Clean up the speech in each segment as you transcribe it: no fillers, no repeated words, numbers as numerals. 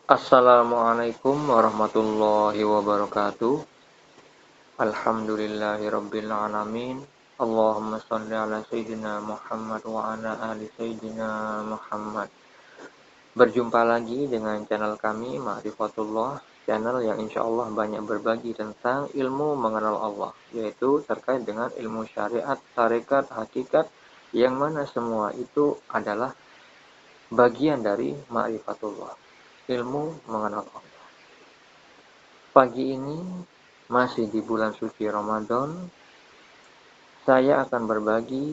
Assalamualaikum warahmatullahi wabarakatuh. Alhamdulillahirabbil alamin. Allahumma shalli ala sayyidina Muhammad wa ala ali sayyidina Muhammad. Berjumpa lagi dengan channel kami Ma'rifatullah, channel yang insyaallah banyak berbagi tentang ilmu mengenal Allah, yaitu terkait dengan ilmu syariat, tarekat, hakikat, yang mana semua itu adalah bagian dari Ma'rifatullah, ilmu mengenal Allah. Pagi ini masih di bulan suci Ramadan, saya akan berbagi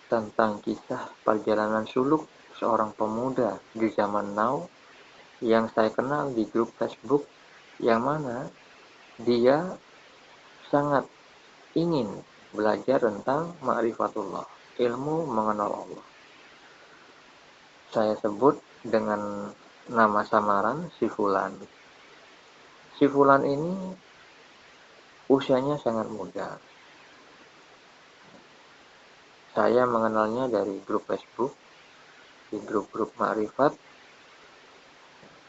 tentang kisah perjalanan suluk seorang pemuda di zaman now yang saya kenal di grup Facebook, yang mana dia sangat ingin belajar tentang ma'rifatullah, ilmu mengenal Allah. Saya sebut dengan nama samaran si Fulan. Si Fulan ini usianya sangat muda. Saya mengenalnya dari grup Facebook, di grup-grup Ma'rifat,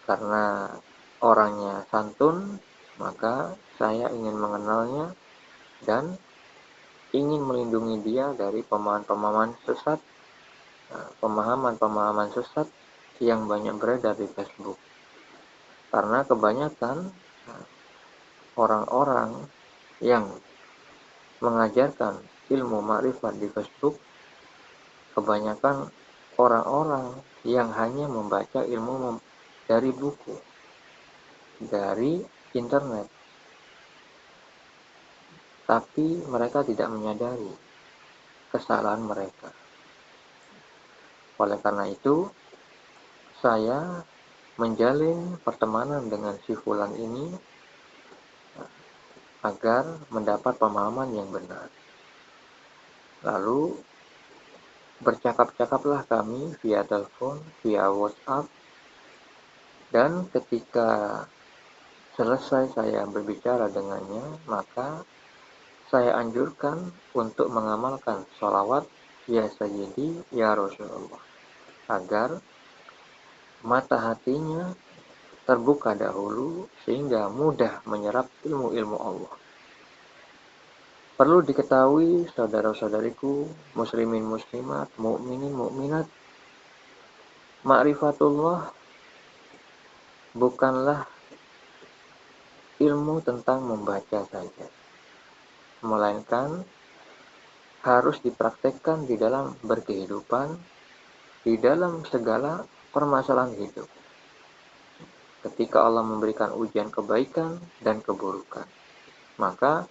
karena orangnya santun, maka saya ingin mengenalnya dan ingin melindungi dia dari pemahaman-pemahaman sesat, pemahaman-pemahaman sesat yang banyak beredar di Facebook. Karena kebanyakan orang-orang yang mengajarkan ilmu ma'rifat di Facebook, kebanyakan orang-orang yang hanya membaca ilmu dari buku, dari internet, tapi mereka tidak menyadari kesalahan mereka. Oleh karena itu, saya menjalin pertemanan dengan si Fulan ini agar mendapat pemahaman yang benar. Lalu bercakap-cakaplah kami via telepon, via WhatsApp, dan ketika selesai saya berbicara dengannya, maka saya anjurkan untuk mengamalkan sholawat ya Sayyidi ya Rasulullah, agar mata hatinya terbuka dahulu sehingga mudah menyerap ilmu-ilmu Allah. Perlu diketahui saudara-saudariku, muslimin muslimat, mukminin mukminat, ma'rifatullah bukanlah ilmu tentang membaca saja, melainkan harus dipraktekkan di dalam berkehidupan, di dalam segala permasalahan hidup. Ketika Allah memberikan ujian kebaikan dan keburukan, maka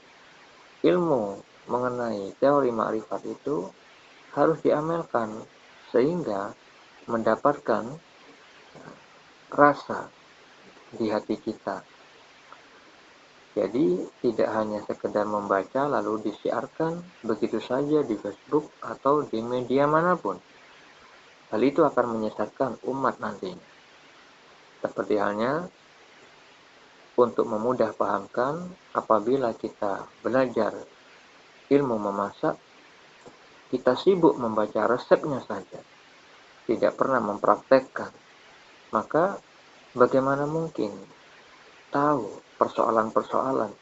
ilmu mengenai teori ma'rifat itu harus diamalkan sehingga mendapatkan rasa di hati kita. Jadi tidak hanya sekedar membaca lalu disiarkan begitu saja di Facebook atau di media manapun. Hal itu akan menyesatkan umat nantinya. Seperti halnya untuk memudah pahamkan, apabila kita belajar ilmu memasak, kita sibuk membaca resepnya saja, tidak pernah mempraktekkan, maka bagaimana mungkin tahu persoalan-persoalan?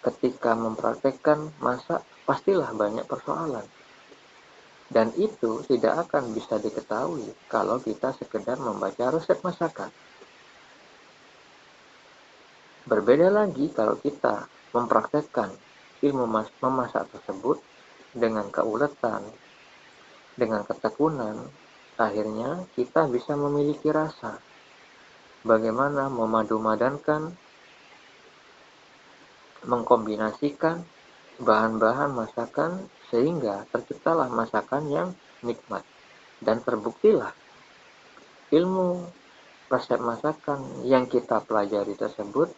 Ketika mempraktekkan masak, pastilah banyak persoalan. Dan itu tidak akan bisa diketahui kalau kita sekedar membaca resep masakan. Berbeda lagi kalau kita mempraktekkan ilmu memasak tersebut dengan keuletan, dengan ketekunan, akhirnya kita bisa memiliki rasa bagaimana memadu-madankan, mengkombinasikan bahan-bahan masakan sehingga terciptalah masakan yang nikmat. Dan terbuktilah ilmu resep masakan yang kita pelajari tersebut,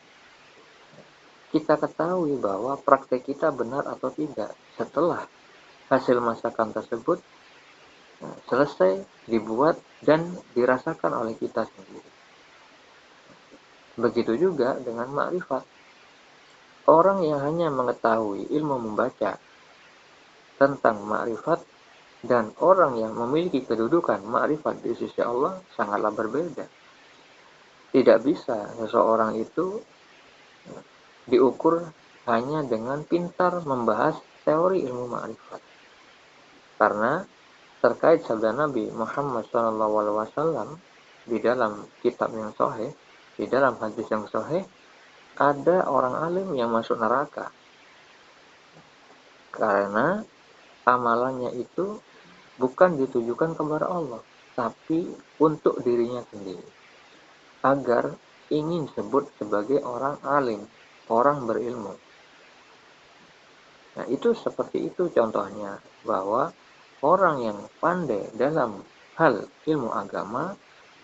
kita ketahui bahwa praktek kita benar atau tidak setelah hasil masakan tersebut selesai dibuat dan dirasakan oleh kita sendiri. Begitu juga dengan makrifat. Orang yang hanya mengetahui ilmu membaca tentang makrifat dan orang yang memiliki kedudukan makrifat di sisi Allah sangatlah berbeda. Tidak bisa seseorang itu diukur hanya dengan pintar membahas teori ilmu ma'rifat. Karena terkait sabda Nabi Muhammad SAW di dalam kitab yang sahih, di dalam hadis yang sahih, ada orang alim yang masuk neraka karena amalannya itu bukan ditujukan kepada Allah, tapi untuk dirinya sendiri, agar ingin disebut sebagai orang alim, orang berilmu. Nah, itu seperti itu contohnya, bahwa orang yang pandai dalam hal ilmu agama,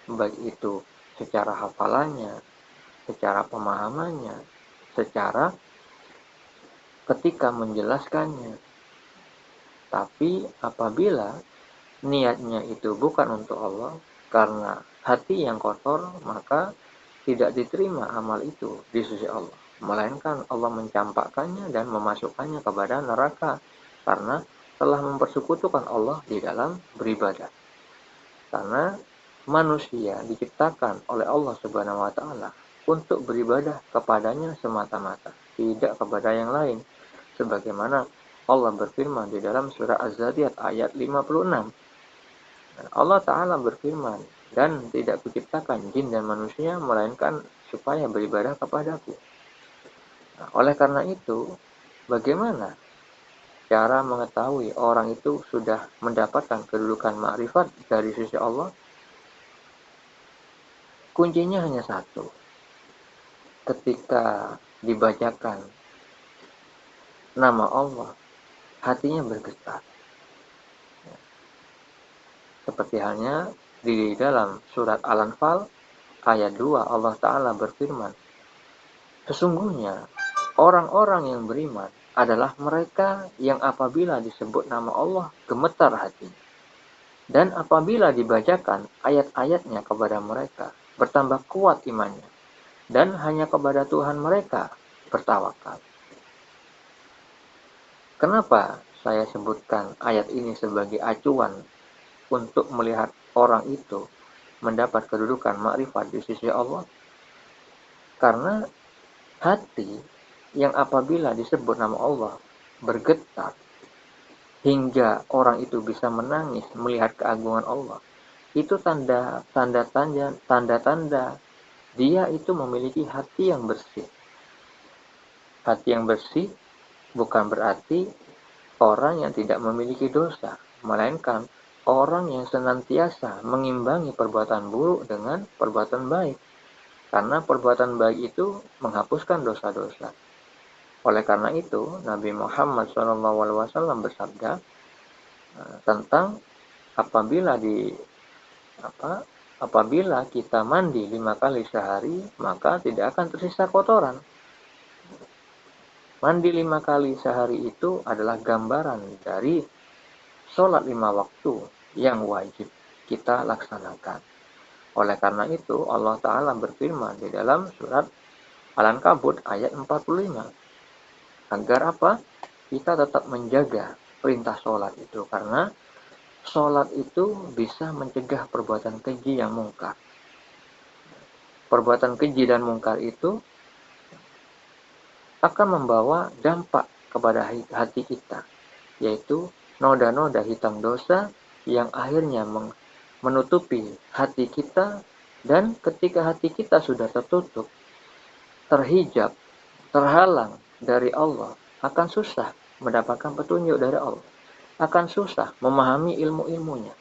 baik itu secara hafalannya, secara pemahamannya, secara ketika menjelaskannya. Tapi apabila niatnya itu bukan untuk Allah, karena hati yang kotor, maka tidak diterima amal itu di sisi Allah, melainkan Allah mencampakkannya dan memasukkannya kepada neraka karena telah mempersekutukan Allah di dalam beribadah. Karena manusia diciptakan oleh Allah Subhanahu wa taala untuk beribadah kepadanya semata-mata, tidak kepada yang lain. Sebagaimana Allah berfirman di dalam surah Az-Zariyat ayat 56. Allah Ta'ala berfirman, dan tidak kuciptakan jin dan manusia melainkan supaya beribadah kepadaku. Nah, oleh karena itu, bagaimana cara mengetahui orang itu sudah mendapatkan kedudukan makrifat dari sisi Allah? Kuncinya hanya satu. Ketika dibacakan nama Allah, hatinya bergetar. Seperti halnya di dalam surat Al-Anfal ayat 2, Allah Ta'ala berfirman, sesungguhnya orang-orang yang beriman adalah mereka yang apabila disebut nama Allah gemetar hatinya, dan apabila dibacakan ayat-ayatnya kepada mereka bertambah kuat imannya, dan hanya kepada Tuhan mereka bertawakal. Kenapa saya sebutkan ayat ini sebagai acuan untuk melihat orang itu mendapat kedudukan makrifat di sisi Allah? Karena hati yang apabila disebut nama Allah bergetar hingga orang itu bisa menangis melihat keagungan Allah, itu tanda-tanda dia itu memiliki hati yang bersih. Hati yang bersih bukan berarti orang yang tidak memiliki dosa, melainkan orang yang senantiasa mengimbangi perbuatan buruk dengan perbuatan baik. Karena perbuatan baik itu menghapuskan dosa-dosa. Oleh karena itu, Nabi Muhammad SAW bersabda tentang apabila kita mandi 5 kali sehari, maka tidak akan tersisa kotoran. Mandi 5 kali sehari itu adalah gambaran dari sholat 5 waktu yang wajib kita laksanakan. Oleh karena itu, Allah Ta'ala berfirman di dalam surat Al-Ankabut ayat 45. Agar apa? Kita tetap menjaga perintah sholat itu. Karena sholat itu bisa mencegah perbuatan keji yang mungkar. Perbuatan keji dan mungkar itu akan membawa dampak kepada hati kita, yaitu noda-noda hitam dosa yang akhirnya menutupi hati kita, dan ketika hati kita sudah tertutup, terhijab, terhalang dari Allah, akan susah mendapatkan petunjuk dari Allah, akan susah memahami ilmu-ilmunya.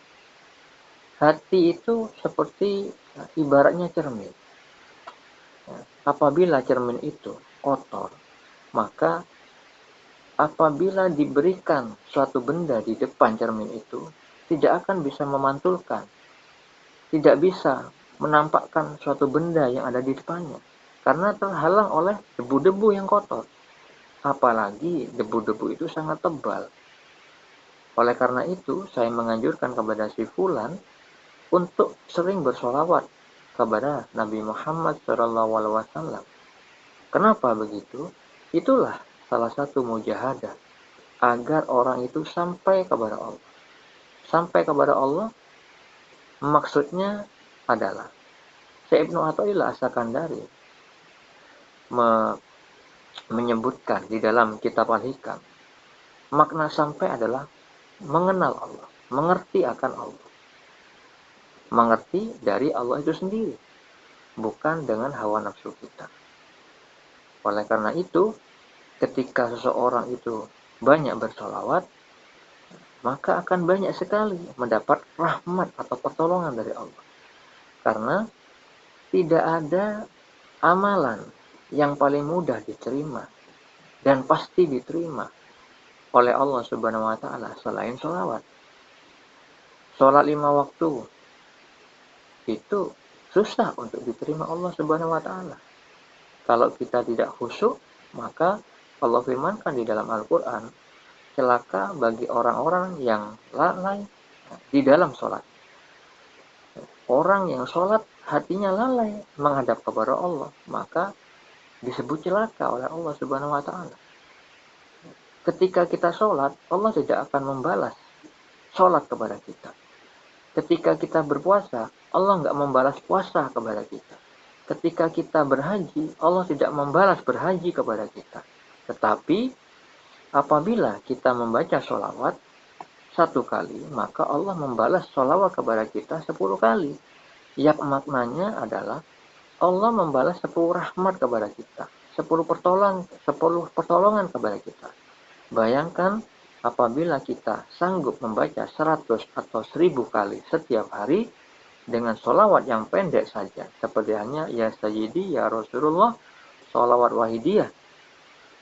Hati itu seperti ibaratnya cermin. Apabila cermin itu kotor, maka apabila diberikan suatu benda di depan cermin itu, tidak akan bisa memantulkan, tidak bisa menampakkan suatu benda yang ada di depannya, karena terhalang oleh debu-debu yang kotor. Apalagi debu-debu itu sangat tebal. Oleh karena itu, saya menganjurkan kepada si fulan untuk sering bersolawat kepada Nabi Muhammad SAW. Kenapa begitu? Itulah salah satu mujahadah agar orang itu sampai kepada Allah. Sampai kepada Allah maksudnya adalah Syekh Ibnu Athaillah As-Sakandari menyebutkan di dalam kitab Al-Hikam, makna sampai adalah mengenal Allah, mengerti akan Allah. Mengerti dari Allah itu sendiri, bukan dengan hawa nafsu kita. Oleh karena itu, ketika seseorang itu banyak bersolawat, maka akan banyak sekali mendapat rahmat atau pertolongan dari Allah. Karena tidak ada amalan yang paling mudah diterima dan pasti diterima oleh Allah Subhanahu wa Ta'ala selain sholawat. Sholat 5 waktu itu susah untuk diterima Allah Subhanahu wa Ta'ala. Kalau kita tidak khusyuk, maka Allah firmankan di dalam Al-Quran, celaka bagi orang-orang yang lalai di dalam sholat. Orang yang sholat hatinya lalai menghadap kepada Allah, maka disebut celaka oleh Allah Subhanahu wa Ta'ala. Ketika kita sholat, Allah tidak akan membalas sholat kepada kita. Ketika kita berpuasa, Allah nggak membalas puasa kepada kita. Ketika kita berhaji, Allah tidak membalas berhaji kepada kita. Tetapi apabila kita membaca sholawat 1 kali, maka Allah membalas sholawat kepada kita 10 kali. Yang maknanya adalah Allah membalas 10 rahmat kepada kita, 10 pertolongan kepada kita. Bayangkan apabila kita sanggup membaca 100 atau 1000 kali setiap hari dengan sholawat yang pendek saja, seperti hanya ya Sayyidi, ya Rasulullah, sholawat wahidiyah,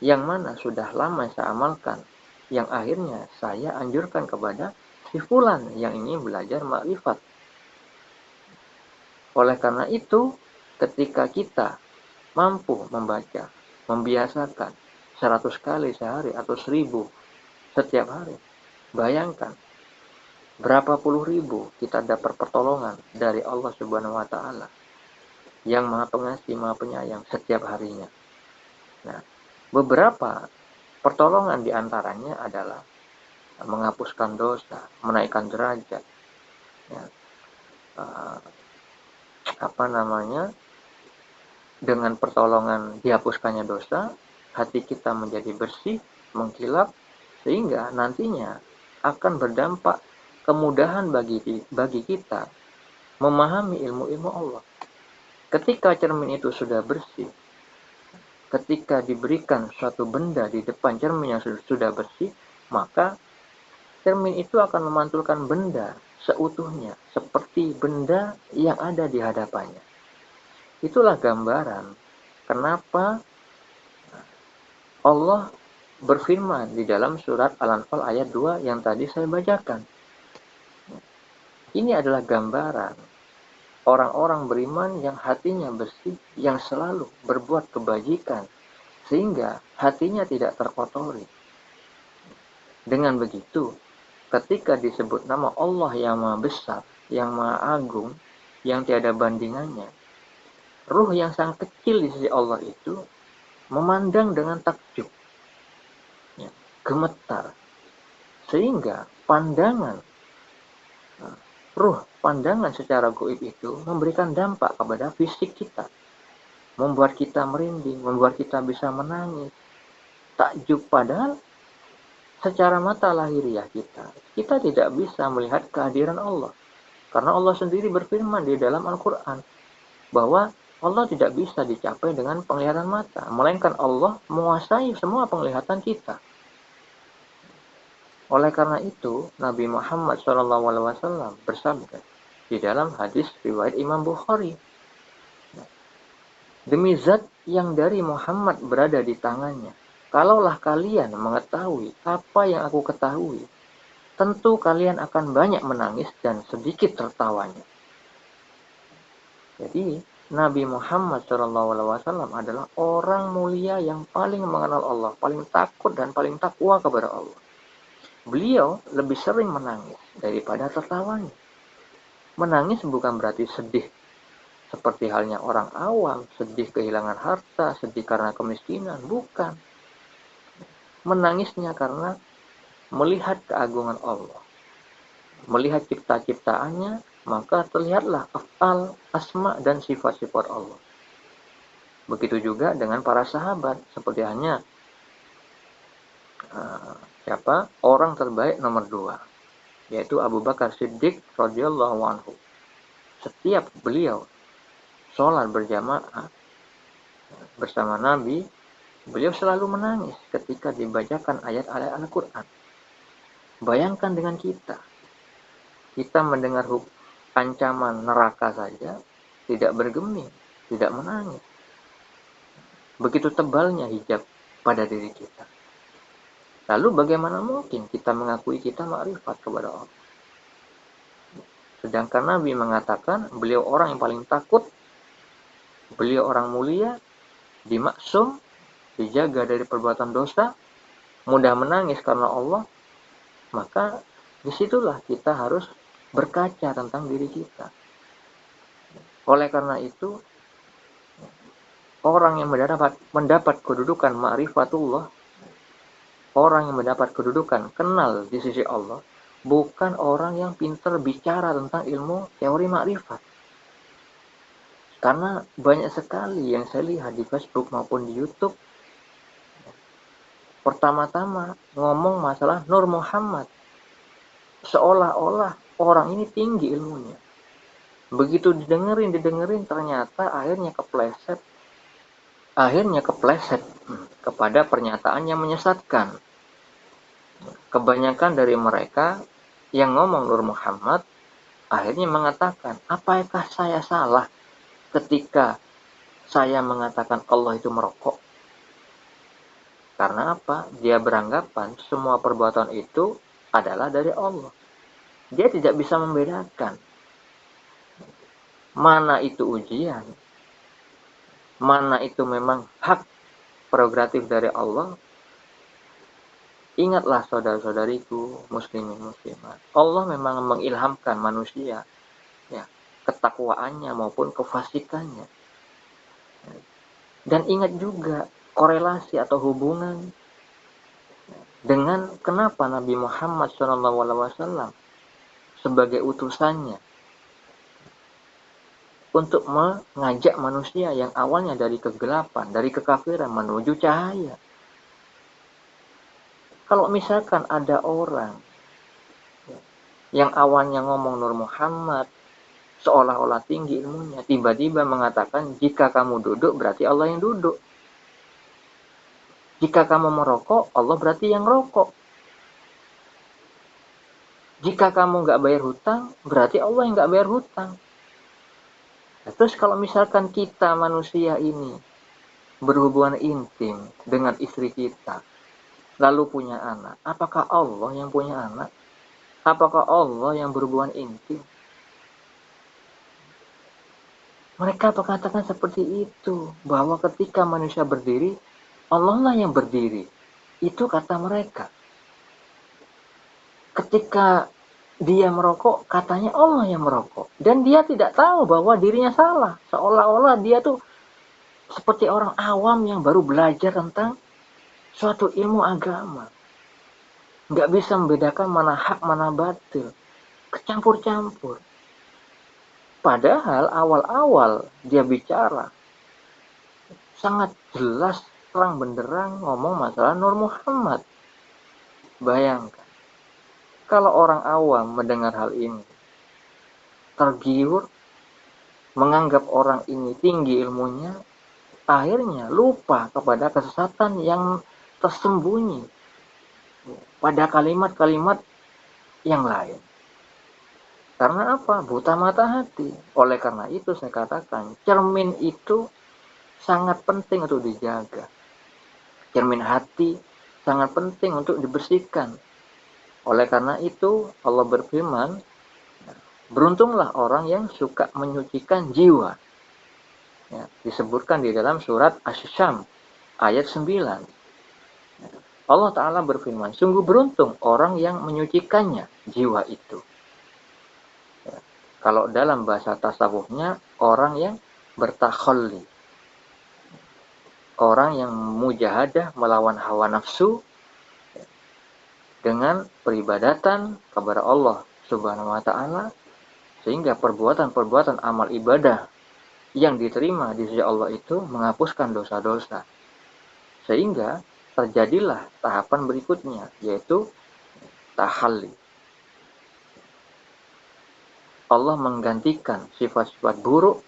yang mana sudah lama saya amalkan, yang akhirnya saya anjurkan kepada si fulan yang ingin belajar makrifat. Oleh karena itu, ketika kita mampu membaca, membiasakan 100 kali sehari atau 1000 setiap hari, bayangkan berapa puluh ribu kita dapat pertolongan dari Allah Subhanahu wa Ta'ala yang Maha Pengasih, Maha Penyayang setiap harinya. Nah, beberapa pertolongan diantaranya adalah menghapuskan dosa, menaikkan derajat, ya, dengan pertolongan dihapuskannya dosa, hati kita menjadi bersih, mengkilap, sehingga nantinya akan berdampak kemudahan bagi kita memahami ilmu-ilmu Allah. Ketika cermin itu sudah bersih, ketika diberikan suatu benda di depan cermin yang sudah bersih, maka cermin itu akan memantulkan benda seutuhnya, seperti benda yang ada di hadapannya. Itulah gambaran kenapa Allah berfirman di dalam surat Al-Anfal ayat 2 yang tadi saya bacakan. Ini adalah gambaran orang-orang beriman yang hatinya bersih, yang selalu berbuat kebajikan, sehingga hatinya tidak terkotori. Dengan begitu, ketika disebut nama Allah yang Maha Besar, yang Maha Agung, yang tiada bandingannya, ruh yang sangat kecil di sisi Allah itu memandang dengan takjub, ya, gemetar, sehingga pandangan secara gaib itu memberikan dampak kepada fisik kita, membuat kita merinding, membuat kita bisa menangis, takjub. Padahal secara mata lahiriah kita tidak bisa melihat kehadiran Allah, karena Allah sendiri berfirman di dalam Al-Quran bahwa Allah tidak bisa dicapai dengan penglihatan mata, melainkan Allah menguasai semua penglihatan kita. Oleh karena itu, Nabi Muhammad SAW bersabda di dalam hadis riwayat Imam Bukhari, demi zat yang dari Muhammad berada di tangannya, kalaulah kalian mengetahui apa yang aku ketahui, tentu kalian akan banyak menangis dan sedikit tertawanya. Jadi, Nabi Muhammad SAW adalah orang mulia yang paling mengenal Allah, paling takut dan paling takwa kepada Allah. Beliau lebih sering menangis daripada tertawanya. Menangis bukan berarti sedih, seperti halnya orang awam, sedih kehilangan harta, sedih karena kemiskinan, bukan. Menangisnya karena melihat keagungan Allah, melihat cipta-ciptaannya, maka terlihatlah af'al, asma, dan sifat-sifat Allah. Begitu juga dengan para sahabat, seperti hanya orang terbaik nomor 2, yaitu Abu Bakar Siddiq radhiyallahu anhu. Setiap beliau sholat berjamaah bersama Nabi, beliau selalu menangis ketika dibacakan ayat-ayat Al-Quran. Bayangkan dengan kita mendengar ancaman neraka saja tidak bergeming, tidak menangis. Begitu tebalnya hijab pada diri kita. Lalu bagaimana mungkin kita mengakui kita makrifat kepada Allah? Sedangkan Nabi mengatakan beliau orang yang paling takut, beliau orang mulia, dimaksum, dijaga dari perbuatan dosa, mudah menangis karena Allah. Maka disitulah kita harus berkaca tentang diri kita. Oleh karena itu, orang yang mendapat kedudukan ma'rifatullah, orang yang mendapat kedudukan kenal di sisi Allah, bukan orang yang pintar bicara tentang ilmu teori makrifat. Karena banyak sekali yang saya lihat di Facebook maupun di YouTube, pertama-tama ngomong masalah Nur Muhammad, seolah-olah orang ini tinggi ilmunya. Begitu didengerin, ternyata akhirnya kepleset kepada pernyataan yang menyesatkan. Kebanyakan dari mereka yang ngomong Nur Muhammad akhirnya mengatakan, apakah saya salah ketika saya mengatakan Allah itu merokok? Karena apa? Dia beranggapan semua perbuatan itu adalah dari Allah. Dia tidak bisa membedakan mana itu ujian, mana itu memang hak prerogatif dari Allah. Ingatlah saudara-saudariku muslimin muslimat, Allah memang mengilhamkan manusia ketakwaannya maupun kefasikannya. Dan ingat juga korelasi atau hubungan dengan kenapa Nabi Muhammad SAW sebagai utusannya untuk mengajak manusia yang awalnya dari kegelapan, dari kekafiran menuju cahaya. Kalau misalkan ada orang yang awalnya ngomong Nur Muhammad, seolah-olah tinggi ilmunya, tiba-tiba mengatakan jika kamu duduk berarti Allah yang duduk. Jika kamu merokok, Allah berarti yang rokok. Jika kamu nggak bayar hutang, berarti Allah yang nggak bayar hutang. Nah, terus kalau misalkan kita manusia ini berhubungan intim dengan istri kita, lalu punya anak, apakah Allah yang punya anak? Apakah Allah yang berhubungan intim? Mereka mengatakan seperti itu, bahwa ketika manusia berdiri, Allah lah yang berdiri. Itu kata mereka. Ketika dia merokok, katanya Allah yang merokok. Dan dia tidak tahu bahwa dirinya salah. Seolah-olah dia tuh seperti orang awam yang baru belajar tentang suatu ilmu agama. Nggak bisa membedakan mana hak, mana batil. Kecampur-campur. Padahal awal-awal dia bicara, sangat jelas, terang benderang ngomong masalah Nur Muhammad. Bayangkan, kalau orang awam mendengar hal ini, tergiur, menganggap orang ini tinggi ilmunya, akhirnya lupa kepada kesesatan yang tersembunyi pada kalimat-kalimat yang lain. Karena apa? Buta mata hati. Oleh karena itu saya katakan, cermin itu sangat penting untuk dijaga. Cermin hati sangat penting untuk dibersihkan. Oleh karena itu Allah berfirman, beruntunglah orang yang suka menyucikan jiwa. Ya, disebutkan di dalam surat Asy-Syams ayat 9. Allah Ta'ala berfirman, sungguh beruntung orang yang menyucikannya, jiwa itu. Ya, kalau dalam bahasa tasawufnya, orang yang bertakhalli. Orang yang mujahadah melawan hawa nafsu dengan peribadatan kepada Allah Subhanahu wa Ta'ala, Sehingga perbuatan-perbuatan amal ibadah yang diterima di sisi Allah itu menghapuskan dosa-dosa. Sehingga terjadilah tahapan berikutnya, yaitu tahalli. Allah menggantikan sifat-sifat buruk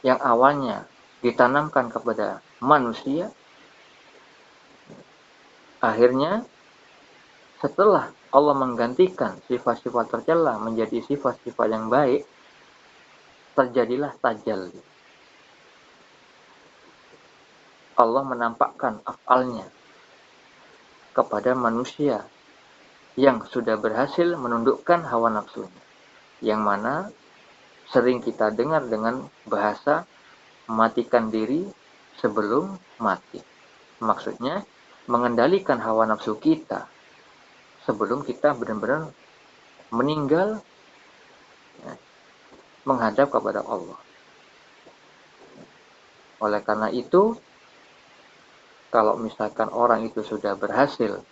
yang awalnya ditanamkan kepada manusia. Akhirnya setelah Allah menggantikan sifat-sifat tercela menjadi sifat-sifat yang baik, terjadilah tajalli. Allah menampakkan af'alnya kepada manusia yang sudah berhasil menundukkan hawa nafsunya. Yang mana sering kita dengar dengan bahasa matikan diri sebelum mati. Maksudnya mengendalikan hawa nafsu kita sebelum kita benar-benar meninggal menghadap kepada Allah. Oleh karena itu, kalau misalkan orang itu sudah berhasil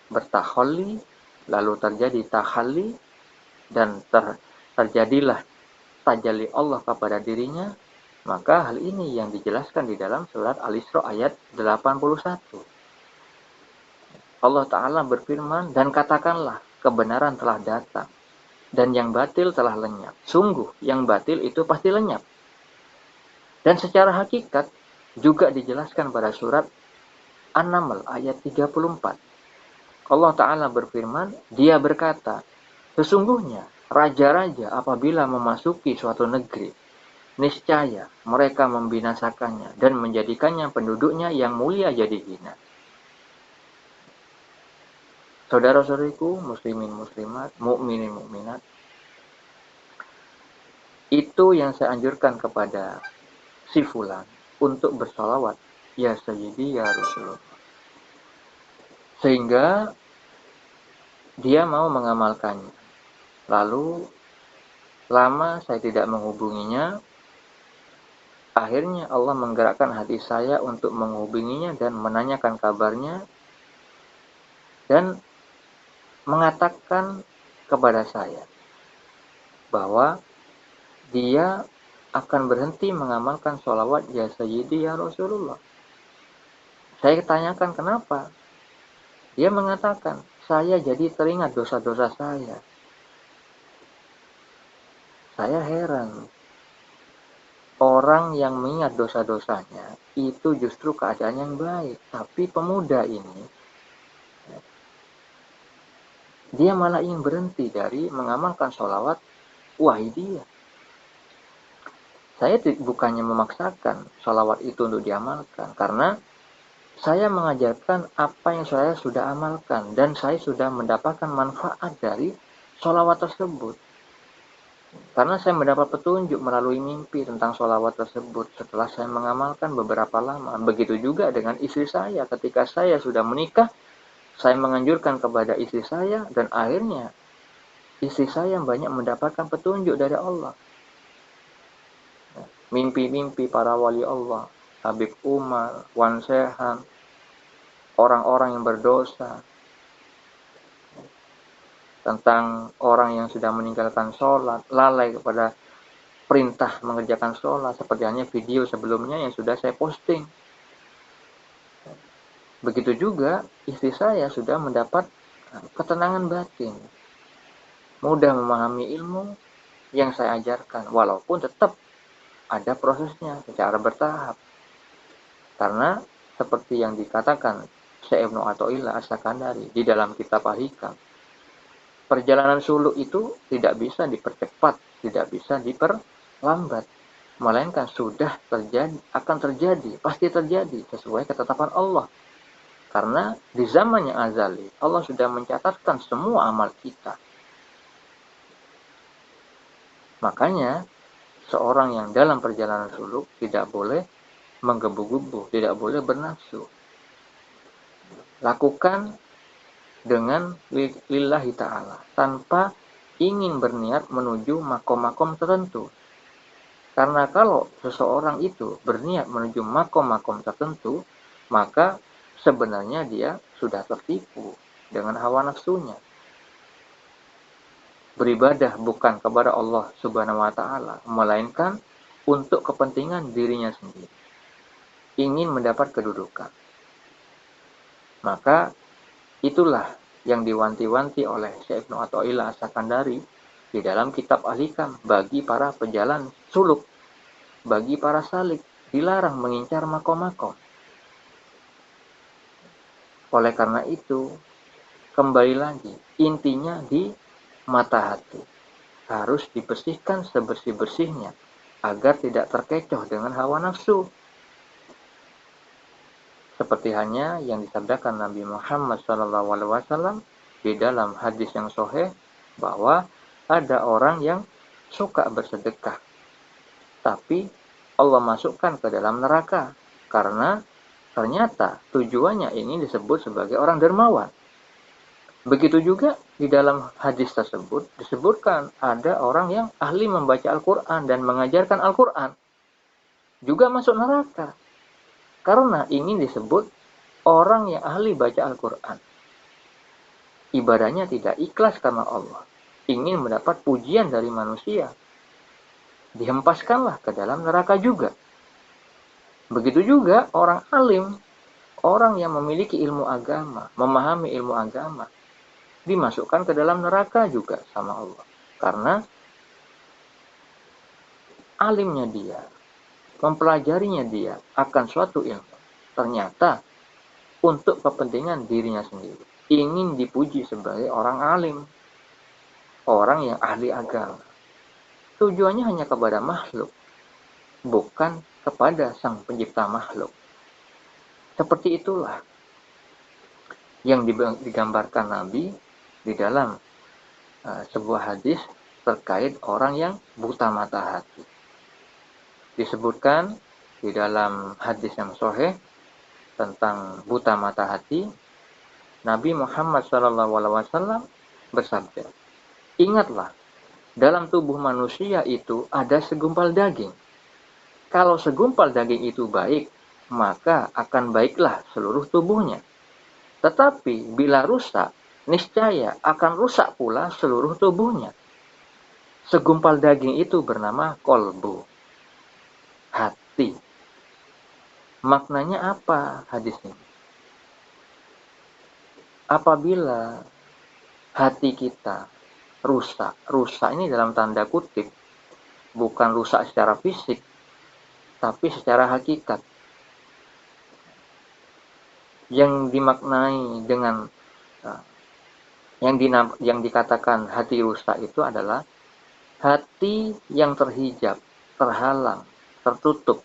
bertahalli, lalu terjadi tahalli, dan terjadilah tajalli Allah kepada dirinya, maka hal ini yang dijelaskan di dalam surat Al-Isra ayat 81. Allah Ta'ala berfirman, dan katakanlah kebenaran telah datang, dan yang batil telah lenyap. Sungguh, yang batil itu pasti lenyap. Dan secara hakikat juga dijelaskan pada surat An-Naml ayat 34. Allah Ta'ala berfirman, dia berkata, sesungguhnya raja-raja apabila memasuki suatu negeri, niscaya mereka membinasakannya dan menjadikannya penduduknya yang mulia jadi hina. Saudara-saudariku, muslimin muslimat, mukminin mukminat, itu yang saya anjurkan kepada si fulan untuk bersalawat, ya Sayyidi ya Rasulullah. Sehingga dia mau mengamalkannya. Lalu lama saya tidak menghubunginya. Akhirnya Allah menggerakkan hati saya untuk menghubunginya dan menanyakan kabarnya dan mengatakan kepada saya bahwa dia akan berhenti mengamalkan sholawat ya Sayyidi ya Rasulullah. Saya tanyakan kenapa. Dia mengatakan, saya jadi teringat dosa-dosa saya. Saya heran. Orang yang mengingat dosa-dosanya itu justru keadaan yang baik. Tapi pemuda ini, dia malah ingin berhenti dari mengamalkan sholawat wahidiyah. Saya bukannya memaksakan sholawat itu untuk diamalkan. Karena saya mengajarkan apa yang saya sudah amalkan. Dan saya sudah mendapatkan manfaat dari sholawat tersebut. Karena saya mendapat petunjuk melalui mimpi tentang sholawat tersebut setelah saya mengamalkan beberapa lama. Begitu juga dengan istri saya. Ketika saya sudah menikah, saya menganjurkan kepada istri saya dan akhirnya istri saya banyak mendapatkan petunjuk dari Allah. Mimpi-mimpi para wali Allah, Habib Umar, Wan Sehan, orang-orang yang berdosa, tentang orang yang sudah meninggalkan sholat, lalai kepada perintah mengerjakan sholat, seperti hanya video sebelumnya yang sudah saya posting. Begitu juga istri saya sudah mendapat ketenangan batin, mudah memahami ilmu yang saya ajarkan, walaupun tetap ada prosesnya secara bertahap. Karena seperti yang dikatakan Syekh Ibnu Athaillah As-Sakandari di dalam kitab Al-Hikam, perjalanan suluk itu tidak bisa dipercepat, tidak bisa diperlambat, melainkan sudah terjadi, akan terjadi, pasti terjadi sesuai ketetapan Allah. Karena di zamannya azali, Allah sudah mencatatkan semua amal kita. Makanya seorang yang dalam perjalanan suluk tidak boleh menggebu-gebu, tidak boleh bernafsu. Lakukan dengan lillahi ta'ala, tanpa ingin berniat menuju makom-makom tertentu. Karena kalau seseorang itu berniat menuju makom-makom tertentu, maka sebenarnya dia sudah tertipu dengan hawa nafsunya. beribadah bukan kepada Allah Subhanahu wa taala, melainkan untuk kepentingan dirinya sendiri, ingin mendapat kedudukan. Maka itulah yang diwanti-wanti oleh Syekh Ibnu Athaillah As-Sakandari di dalam kitab Al-Hikam. Bagi para pejalan suluk, bagi para salik, dilarang mengincar makom-makom. Oleh karena itu, kembali lagi, intinya di mata hati. Harus dibersihkan sebersih-bersihnya, agar tidak terkecoh dengan hawa nafsu. Seperti halnya yang disabdakan Nabi Muhammad SAW di dalam hadis yang sahih, bahwa ada orang yang suka bersedekah, tapi Allah masukkan ke dalam neraka karena ternyata tujuannya ini disebut sebagai orang dermawan. Begitu juga di dalam hadis tersebut disebutkan ada orang yang ahli membaca Al-Quran dan mengajarkan Al-Quran, juga masuk neraka karena ingin disebut orang yang ahli baca Al-Quran. Ibadahnya tidak ikhlas karena Allah, ingin mendapat pujian dari manusia, dihempaskanlah ke dalam neraka juga. Begitu juga orang alim, orang yang memiliki ilmu agama, memahami ilmu agama, dimasukkan ke dalam neraka juga sama Allah. Karena alimnya dia, mempelajarinya dia akan suatu ilmu, ternyata untuk kepentingan dirinya sendiri, ingin dipuji sebagai orang alim, orang yang ahli agama. Tujuannya hanya kepada makhluk, bukan kepada sang pencipta makhluk. Seperti itulah yang digambarkan Nabi di dalam sebuah hadis terkait orang yang buta mata hati. Disebutkan di dalam hadis yang sahih tentang buta mata hati, Nabi Muhammad SAW bersabda, "Ingatlah, dalam tubuh manusia itu ada segumpal daging. Kalau segumpal daging itu baik, maka akan baiklah seluruh tubuhnya. Tetapi bila rusak, niscaya akan rusak pula seluruh tubuhnya." Segumpal daging itu bernama kolbu, hati. Maknanya apa hadis ini? Apabila hati kita rusak ini dalam tanda kutip, bukan rusak secara fisik, tapi secara hakikat. Yang dimaknai dengan yang dikatakan hati rusak itu adalah hati yang terhijab, terhalang, tertutup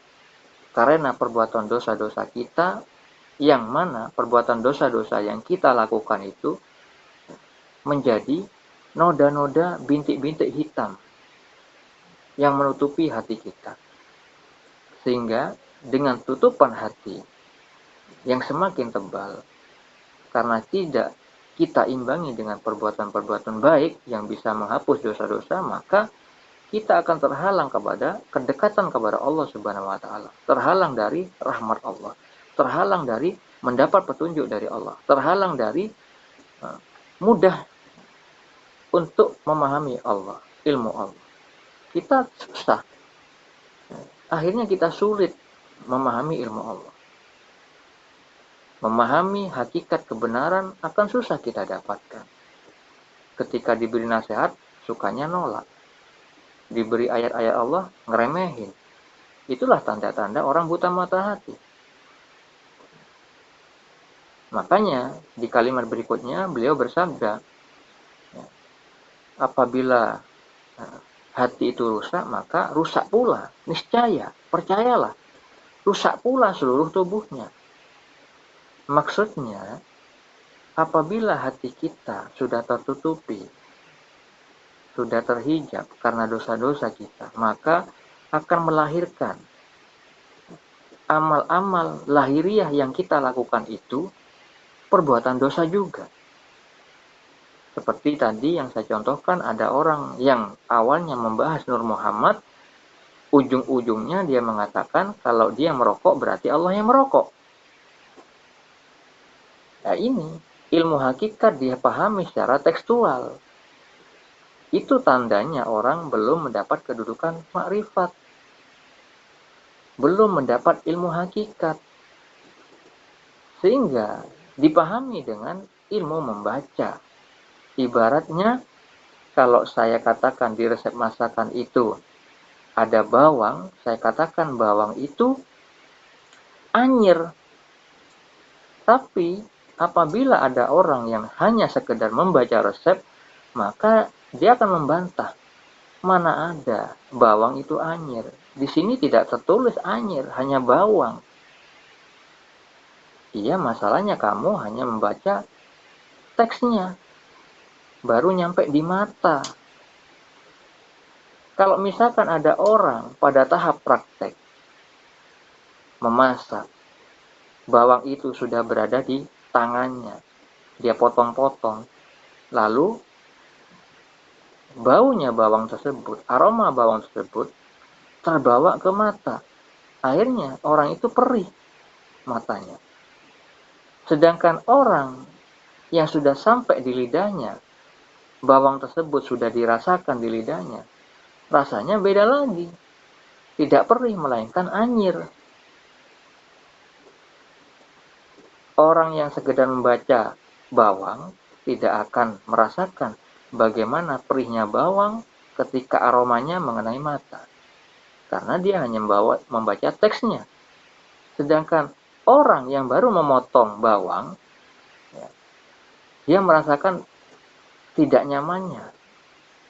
karena perbuatan dosa-dosa kita, yang mana perbuatan dosa-dosa yang kita lakukan itu menjadi noda-noda, bintik-bintik hitam yang menutupi hati kita. Sehingga dengan tutupan hati yang semakin tebal, karena tidak kita imbangi dengan perbuatan-perbuatan baik yang bisa menghapus dosa-dosa, maka kita akan terhalang kepada kedekatan kepada Allah Subhanahu wa taala, terhalang dari rahmat Allah, terhalang dari mendapat petunjuk dari Allah, terhalang dari mudah untuk memahami Allah, ilmu Allah. Kita susah. Akhirnya kita sulit memahami ilmu Allah. Memahami hakikat kebenaran akan susah kita dapatkan. Ketika diberi nasihat, sukanya nolak. Diberi ayat-ayat Allah, ngeremehin. Itulah tanda-tanda orang buta mata hati. Makanya di kalimat berikutnya beliau bersabda, apabila hati itu rusak, maka rusak pula, niscaya, percayalah, rusak pula seluruh tubuhnya. Maksudnya, apabila hati kita sudah tertutupi, sudah terhijab karena dosa-dosa kita, maka akan melahirkan amal-amal lahiriah yang kita lakukan itu perbuatan dosa juga. Seperti tadi yang saya contohkan, ada orang yang awalnya membahas Nur Muhammad, ujung-ujungnya dia mengatakan kalau dia merokok berarti Allah yang merokok. Nah ini ilmu hakikat dia pahami secara tekstual. itu tandanya orang belum mendapat kedudukan makrifat, belum mendapat ilmu hakikat, sehingga dipahami dengan ilmu membaca. Ibaratnya kalau saya katakan di resep masakan itu ada bawang, saya katakan bawang itu anyir. Tapi apabila ada orang yang hanya sekedar membaca resep, maka dia akan membantah. Mana ada bawang itu anyir. Di sini tidak tertulis anyir, hanya bawang. Iya, masalahnya kamu hanya membaca teksnya, baru nyampe di mata. Kalau misalkan ada orang pada tahap praktek memasak, bawang itu sudah berada di tangannya, dia potong-potong, lalu baunya bawang tersebut, aroma bawang tersebut terbawa ke mata. Akhirnya orang itu perih matanya. Sedangkan orang yang sudah sampai di lidahnya, bawang tersebut sudah dirasakan di lidahnya, rasanya beda lagi. Tidak perih, melainkan anyir. Orang yang sekedar membaca bawang tidak akan merasakan bagaimana perihnya bawang ketika aromanya mengenai mata. Karena dia hanya membaca teksnya. Sedangkan orang yang baru memotong bawang, ya, dia merasakan tidak nyamannya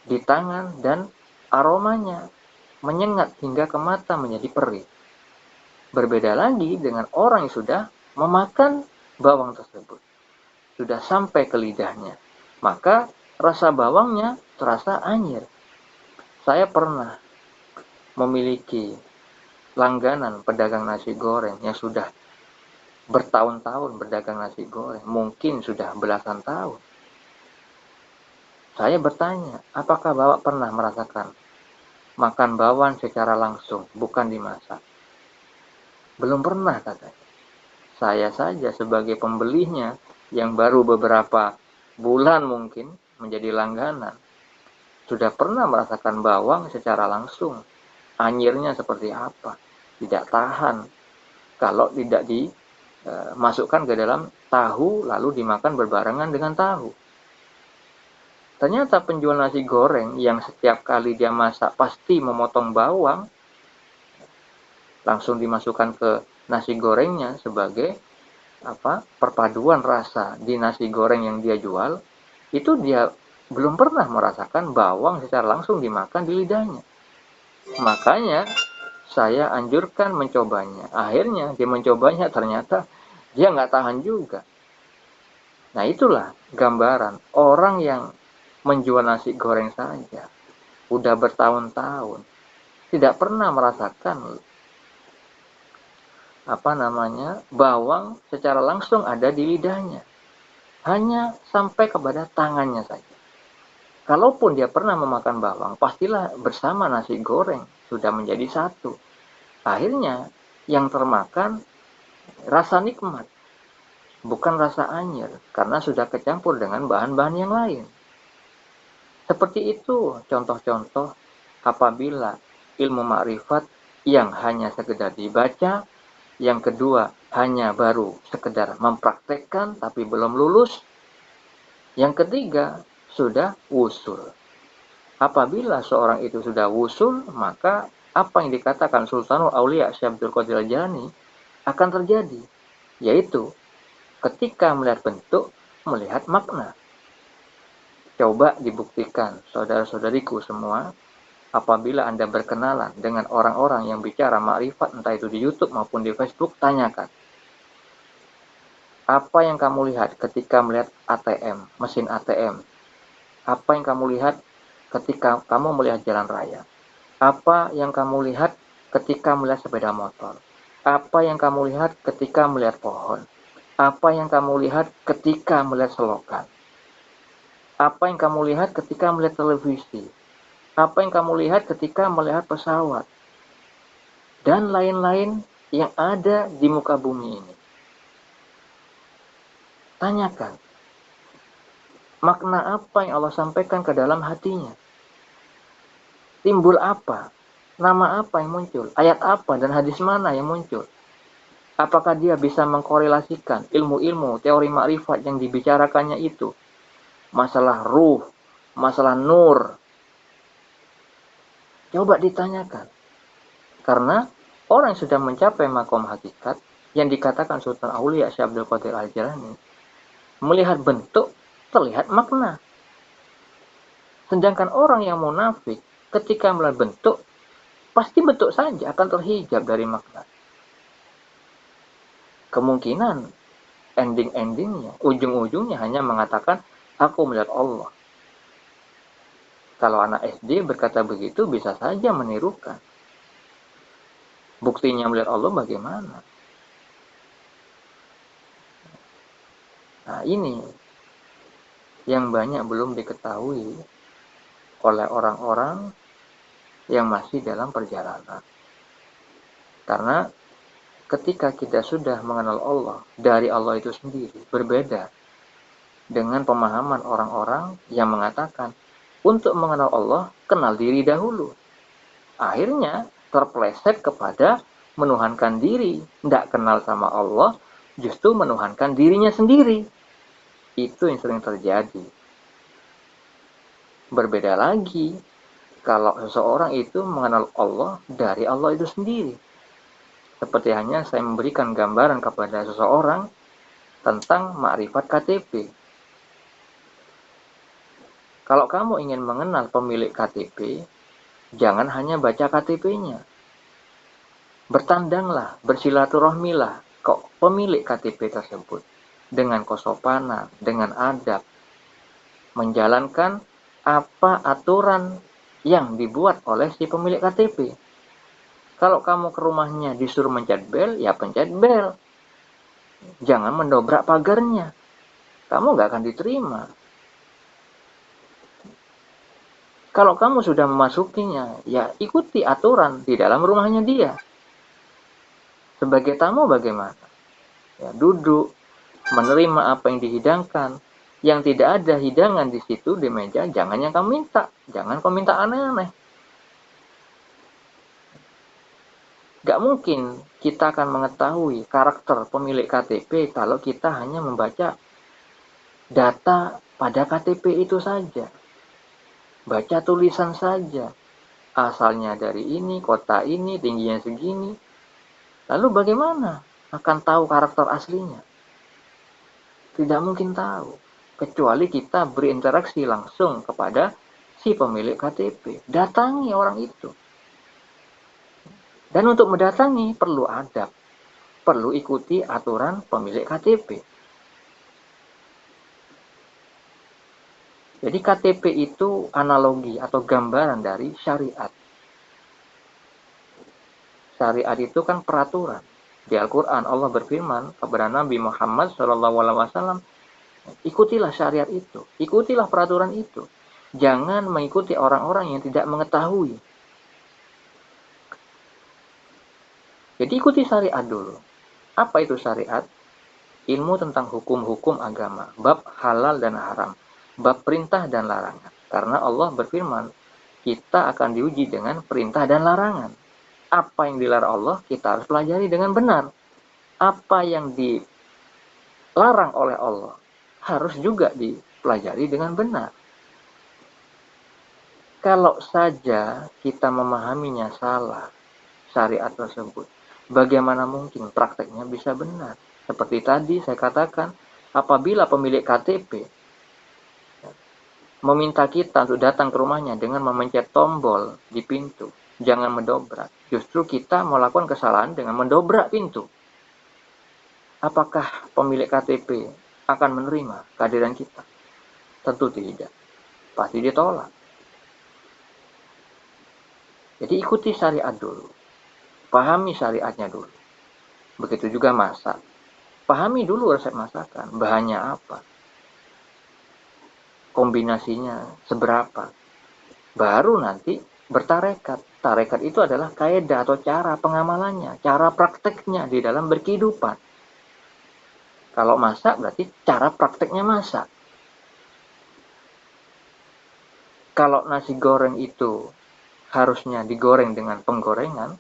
di tangan dan aromanya menyengat hingga ke mata menjadi perih. Berbeda lagi dengan orang yang sudah memakan bawang tersebut, sudah sampai ke lidahnya, maka rasa bawangnya terasa anyir. Saya pernah memiliki langganan pedagang nasi goreng yang sudah bertahun-tahun berdagang nasi goreng, mungkin sudah belasan tahun. Saya bertanya, apakah Bapak pernah merasakan makan bawang secara langsung, bukan dimasak? Belum pernah, katanya. Saya saja sebagai pembelinya yang baru beberapa bulan mungkin menjadi langganan, sudah pernah merasakan bawang secara langsung. Anyirnya seperti apa? Tidak tahan kalau tidak dimasukkan ke dalam tahu lalu dimakan berbarengan dengan tahu. Ternyata penjual nasi goreng yang setiap kali dia masak pasti memotong bawang, langsung dimasukkan ke nasi gorengnya sebagai perpaduan rasa di nasi goreng yang dia jual, itu dia belum pernah merasakan bawang secara langsung dimakan di lidahnya. Makanya saya anjurkan mencobanya. Akhirnya dia mencobanya, ternyata dia nggak tahan juga. Nah, itulah gambaran orang yang menjual nasi goreng saja udah bertahun-tahun tidak pernah merasakan bawang secara langsung ada di lidahnya, hanya sampai kepada tangannya saja. Kalaupun dia pernah memakan bawang, pastilah bersama nasi goreng sudah menjadi satu. Akhirnya yang termakan rasa nikmat, bukan rasa anyir, karena sudah kecampur dengan bahan-bahan yang lain. Seperti itu contoh-contoh apabila ilmu makrifat yang hanya sekedar dibaca, yang kedua hanya baru sekedar mempraktekkan tapi belum lulus, yang ketiga sudah wusul. Apabila seorang itu sudah wusul, maka apa yang dikatakan Sultanul Aulia Syekh Abdul Qadir Al-Jilani akan terjadi, yaitu ketika melihat bentuk, melihat makna. Coba dibuktikan, saudara-saudariku semua, apabila Anda berkenalan dengan orang-orang yang bicara makrifat, entah itu di YouTube maupun di Facebook, tanyakan, apa yang kamu lihat ketika melihat ATM, mesin ATM? Apa yang kamu lihat ketika kamu melihat jalan raya? Apa yang kamu lihat ketika melihat sepeda motor? Apa yang kamu lihat ketika melihat pohon? Apa yang kamu lihat ketika melihat selokan? Apa yang kamu lihat ketika melihat televisi? Apa yang kamu lihat ketika melihat pesawat? Dan lain-lain yang ada di muka bumi ini. Tanyakan, makna apa yang Allah sampaikan ke dalam hatinya? Timbul apa? Nama apa yang muncul? Ayat apa dan hadis mana yang muncul? Apakah dia bisa mengkorelasikan ilmu-ilmu teori makrifat yang dibicarakannya itu? Masalah ruh, masalah nur. Coba ditanyakan. Karena orang yang sudah mencapai makom hakikat, yang dikatakan Sultan Aulia Syekh Abdul Qadir Al-Jilani, melihat bentuk, terlihat makna. Sedangkan orang yang munafik, ketika melihat bentuk, pasti bentuk saja akan terhijab dari makna. Kemungkinan ending-endingnya, ujung-ujungnya hanya mengatakan, aku melihat Allah. Kalau anak SD berkata begitu, bisa saja menirukan. Buktinya melihat Allah bagaimana? Nah, ini yang banyak belum diketahui oleh orang-orang yang masih dalam perjalanan. Karena ketika kita sudah mengenal Allah, dari Allah itu sendiri berbeda dengan pemahaman orang-orang yang mengatakan, untuk mengenal Allah, kenal diri dahulu. Akhirnya terpleset kepada menuhankan diri, tidak kenal sama Allah, justru menuhankan dirinya sendiri. Itu yang sering terjadi. Berbeda lagi kalau seseorang itu mengenal Allah dari Allah itu sendiri. Seperti hanya saya memberikan gambaran kepada seseorang tentang makrifat KTP. Kalau kamu ingin mengenal pemilik KTP, jangan hanya baca KTP-nya. Bertandanglah, bersilaturahmilah ke pemilik KTP tersebut dengan kesopanan, dengan adab, menjalankan apa aturan yang dibuat oleh si pemilik KTP. Kalau kamu ke rumahnya disuruh mencet bel, ya pencet bel. Jangan mendobrak pagarnya. Kamu nggak akan diterima. Kalau kamu sudah memasukinya, ya ikuti aturan di dalam rumahnya dia. Sebagai tamu bagaimana? Ya, duduk, menerima apa yang dihidangkan. Yang tidak ada hidangan di situ di meja, jangan yang kamu minta. Jangan kamu minta aneh-aneh. Gak mungkin kita akan mengetahui karakter pemilik KTP kalau kita hanya membaca data pada KTP itu saja. Baca tulisan saja. Asalnya dari ini, kota ini, tingginya segini. Lalu bagaimana akan tahu karakter aslinya? Tidak mungkin tahu. Kecuali kita berinteraksi langsung kepada si pemilik KTP. Datangi orang itu. Dan untuk mendatangi perlu adab. Perlu ikuti aturan pemilik KTP. Jadi KTP itu analogi atau gambaran dari syariat. Syariat itu kan peraturan. Di Al-Quran Allah berfirman kepada Nabi Muhammad SAW, ikutilah syariat itu, ikutilah peraturan itu. Jangan mengikuti orang-orang yang tidak mengetahui. Jadi ikuti syariat dulu. Apa itu syariat? Ilmu tentang hukum-hukum agama, bab halal dan haram, bab perintah dan larangan. Karena Allah berfirman, kita akan diuji dengan perintah dan larangan. Apa yang dilarang Allah, kita harus pelajari dengan benar. Apa yang dilarang oleh Allah, harus juga dipelajari dengan benar. Kalau saja kita memahaminya salah, syariat tersebut, bagaimana mungkin prakteknya bisa benar? Seperti tadi saya katakan, apabila pemilik KTP meminta kita untuk datang ke rumahnya dengan memencet tombol di pintu, jangan mendobrak. Justru kita melakukan kesalahan dengan mendobrak pintu. Apakah pemilik KTP akan menerima kehadiran kita? Tentu tidak. Pasti ditolak. Jadi ikuti syariat dulu. Pahami syariatnya dulu. Begitu juga masak. Pahami dulu resep masakan. Bahannya apa? Kombinasinya seberapa? Baru nanti bertarekat. Tarekat itu adalah kaidah atau cara pengamalannya, cara prakteknya di dalam berkehidupan. Kalau masak berarti cara prakteknya masak. Kalau nasi goreng itu harusnya digoreng dengan penggorengan,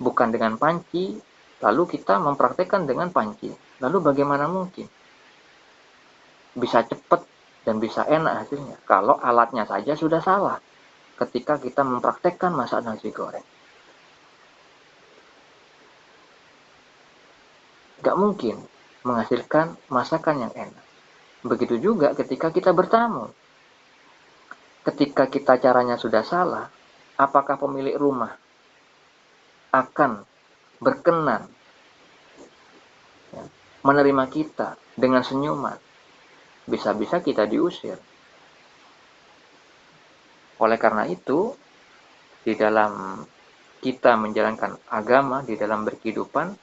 bukan dengan panci, lalu kita mempraktekkan dengan panci. Lalu bagaimana mungkin bisa cepat dan bisa enak hasilnya kalau alatnya saja sudah salah ketika kita mempraktekkan masak nasi goreng? Gak mungkin menghasilkan masakan yang enak. Begitu juga ketika kita bertamu. Ketika kita caranya sudah salah, apakah pemilik rumah akan berkenan menerima kita dengan senyuman? Bisa-bisa kita diusir. Oleh karena itu, di dalam kita menjalankan agama, di dalam berkehidupan,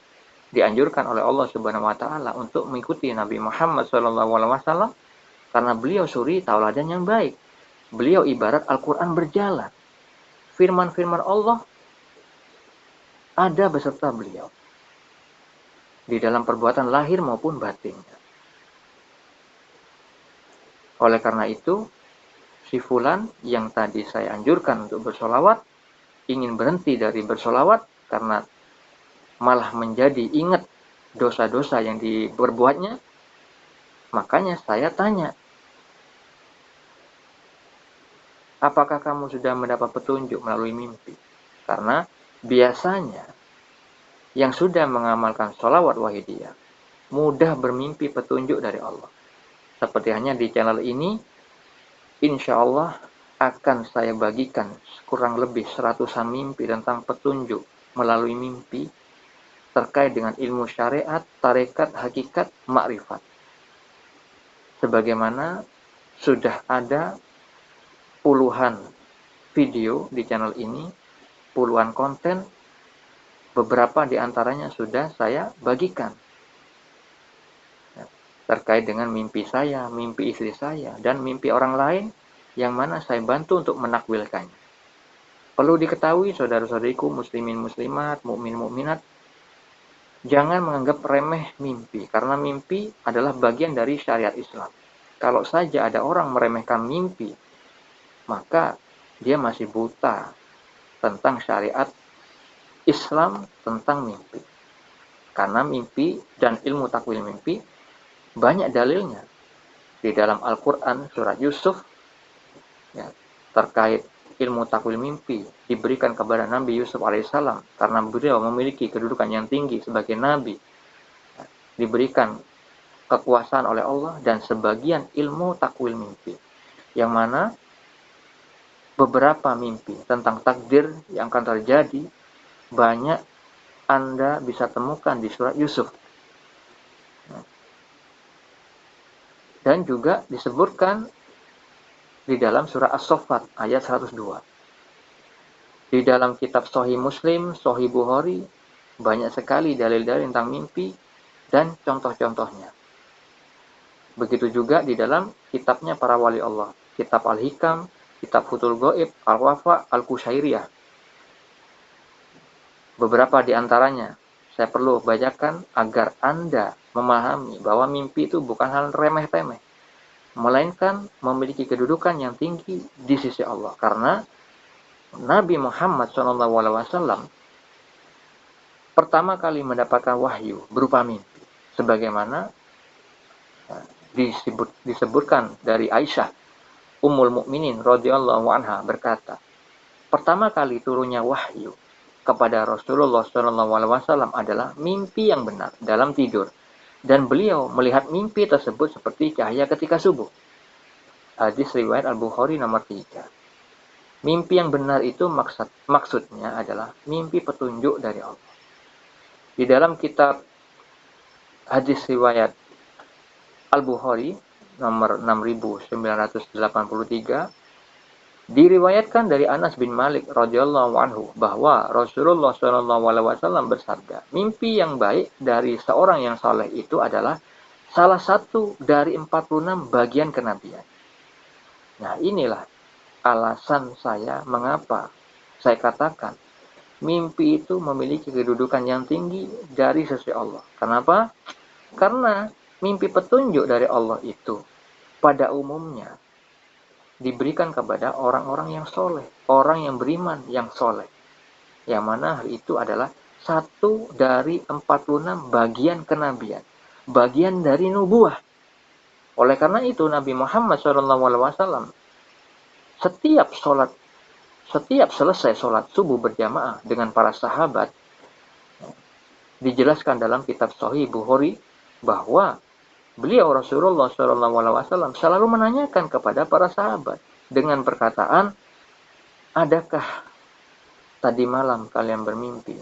dianjurkan oleh Allah Subhanahu wa taala untuk mengikuti Nabi Muhammad SAW karena beliau suri tauladan yang baik. Beliau ibarat Al-Qur'an berjalan. Firman-firman Allah ada beserta beliau di dalam perbuatan lahir maupun batinnya. Oleh karena itu, si fulan yang tadi saya anjurkan untuk bersolawat ingin berhenti dari bersolawat karena malah menjadi ingat dosa-dosa yang diperbuatnya. Makanya saya tanya, apakah kamu sudah mendapat petunjuk melalui mimpi? Karena biasanya yang sudah mengamalkan sholawat wahidiyah mudah bermimpi petunjuk dari Allah. Seperti hanya di channel ini, insya Allah akan saya bagikan kurang lebih 100-an mimpi tentang petunjuk melalui mimpi terkait dengan ilmu syariat, tarekat, hakikat, makrifat. Sebagaimana sudah ada puluhan video di channel ini, puluhan konten, beberapa di antaranya sudah saya bagikan terkait dengan mimpi saya, mimpi istri saya, dan mimpi orang lain yang mana saya bantu untuk menakwilkannya. Perlu diketahui saudara-saudariku muslimin muslimat, mukmin mukminat, jangan menganggap remeh mimpi, karena mimpi adalah bagian dari syariat Islam. Kalau saja ada orang meremehkan mimpi, maka dia masih buta tentang syariat Islam tentang mimpi. Karena mimpi dan ilmu takwil mimpi banyak dalilnya di dalam Al-Quran surat Yusuf ya, terkait ilmu takwil mimpi diberikan kepada Nabi Yusuf alaihissalam karena beliau memiliki kedudukan yang tinggi sebagai nabi, diberikan kekuasaan oleh Allah dan sebagian ilmu takwil mimpi yang mana beberapa mimpi tentang takdir yang akan terjadi banyak Anda bisa temukan di surat Yusuf. Dan juga disebutkan di dalam surah As-Saffat ayat 102. Di dalam kitab Sahih Muslim, Sahih Bukhari, banyak sekali dalil-dalil tentang mimpi dan contoh-contohnya. Begitu juga di dalam kitabnya para wali Allah, kitab Al-Hikam, kitab Futhul Ghaib, Al-Wafa, Al-Qushairiyah. Beberapa di antaranya saya perlu bacakan agar Anda memahami bahwa mimpi itu bukan hal remeh-temeh, melainkan memiliki kedudukan yang tinggi di sisi Allah. Karena Nabi Muhammad SAW pertama kali mendapatkan wahyu berupa mimpi, sebagaimana disebutkan dari Aisyah Ummul Mukminin radhiyallahu anha berkata, pertama kali turunnya wahyu kepada Rasulullah SAW adalah mimpi yang benar dalam tidur, dan beliau melihat mimpi tersebut seperti cahaya ketika subuh. Hadis riwayat Al-Bukhari nomor 3. Mimpi yang benar itu maksudnya adalah mimpi petunjuk dari Allah. Di dalam kitab hadis riwayat Al-Bukhari nomor 6983 diriwayatkan dari Anas bin Malik radhiyallahu anhu bahwa Rasulullah SAW bersabda, mimpi yang baik dari seorang yang saleh itu adalah salah satu dari 46 bagian kenabian. Nah, inilah alasan saya mengapa saya katakan mimpi itu memiliki kedudukan yang tinggi dari sisi Allah. Kenapa? Karena mimpi petunjuk dari Allah itu pada umumnya diberikan kepada orang-orang yang soleh, orang yang beriman yang soleh. Yang mana hal itu adalah satu dari 46 bagian kenabian, bagian dari nubuah. Oleh karena itu Nabi Muhammad SAW setiap selesai sholat subuh berjamaah dengan para sahabat, dijelaskan dalam kitab Sahih Bukhari bahwa beliau Rasulullah SAW selalu menanyakan kepada para sahabat dengan perkataan, adakah tadi malam kalian bermimpi?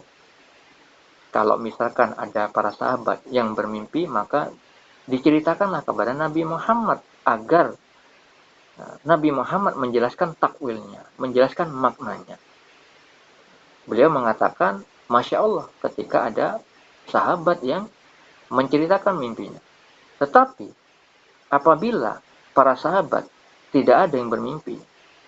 Kalau misalkan ada para sahabat yang bermimpi, maka diceritakanlah kepada Nabi Muhammad agar Nabi Muhammad menjelaskan takwilnya, menjelaskan maknanya. Beliau mengatakan, Masya Allah, ketika ada sahabat yang menceritakan mimpinya. Tetapi, apabila para sahabat tidak ada yang bermimpi,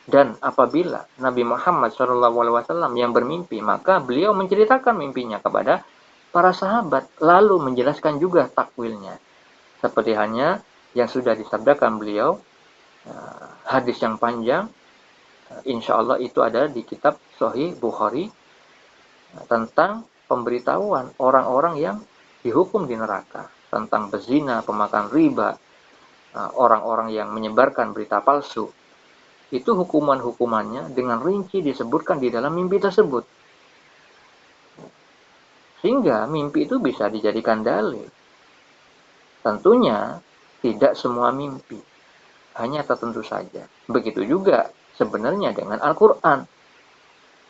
dan apabila Nabi Muhammad SAW yang bermimpi, maka beliau menceritakan mimpinya kepada para sahabat, lalu menjelaskan juga takwilnya. Seperti hanya yang sudah disabdakan beliau, hadis yang panjang, insya Allah itu ada di kitab Sahih Bukhari, tentang pemberitahuan orang-orang yang dihukum di neraka, tentang bezina, pemakan riba, orang-orang yang menyebarkan berita palsu. Itu hukuman-hukumannya dengan rinci disebutkan di dalam mimpi tersebut. Sehingga mimpi itu bisa dijadikan dalil. Tentunya tidak semua mimpi, hanya tertentu saja. Begitu juga sebenarnya dengan Al-Quran.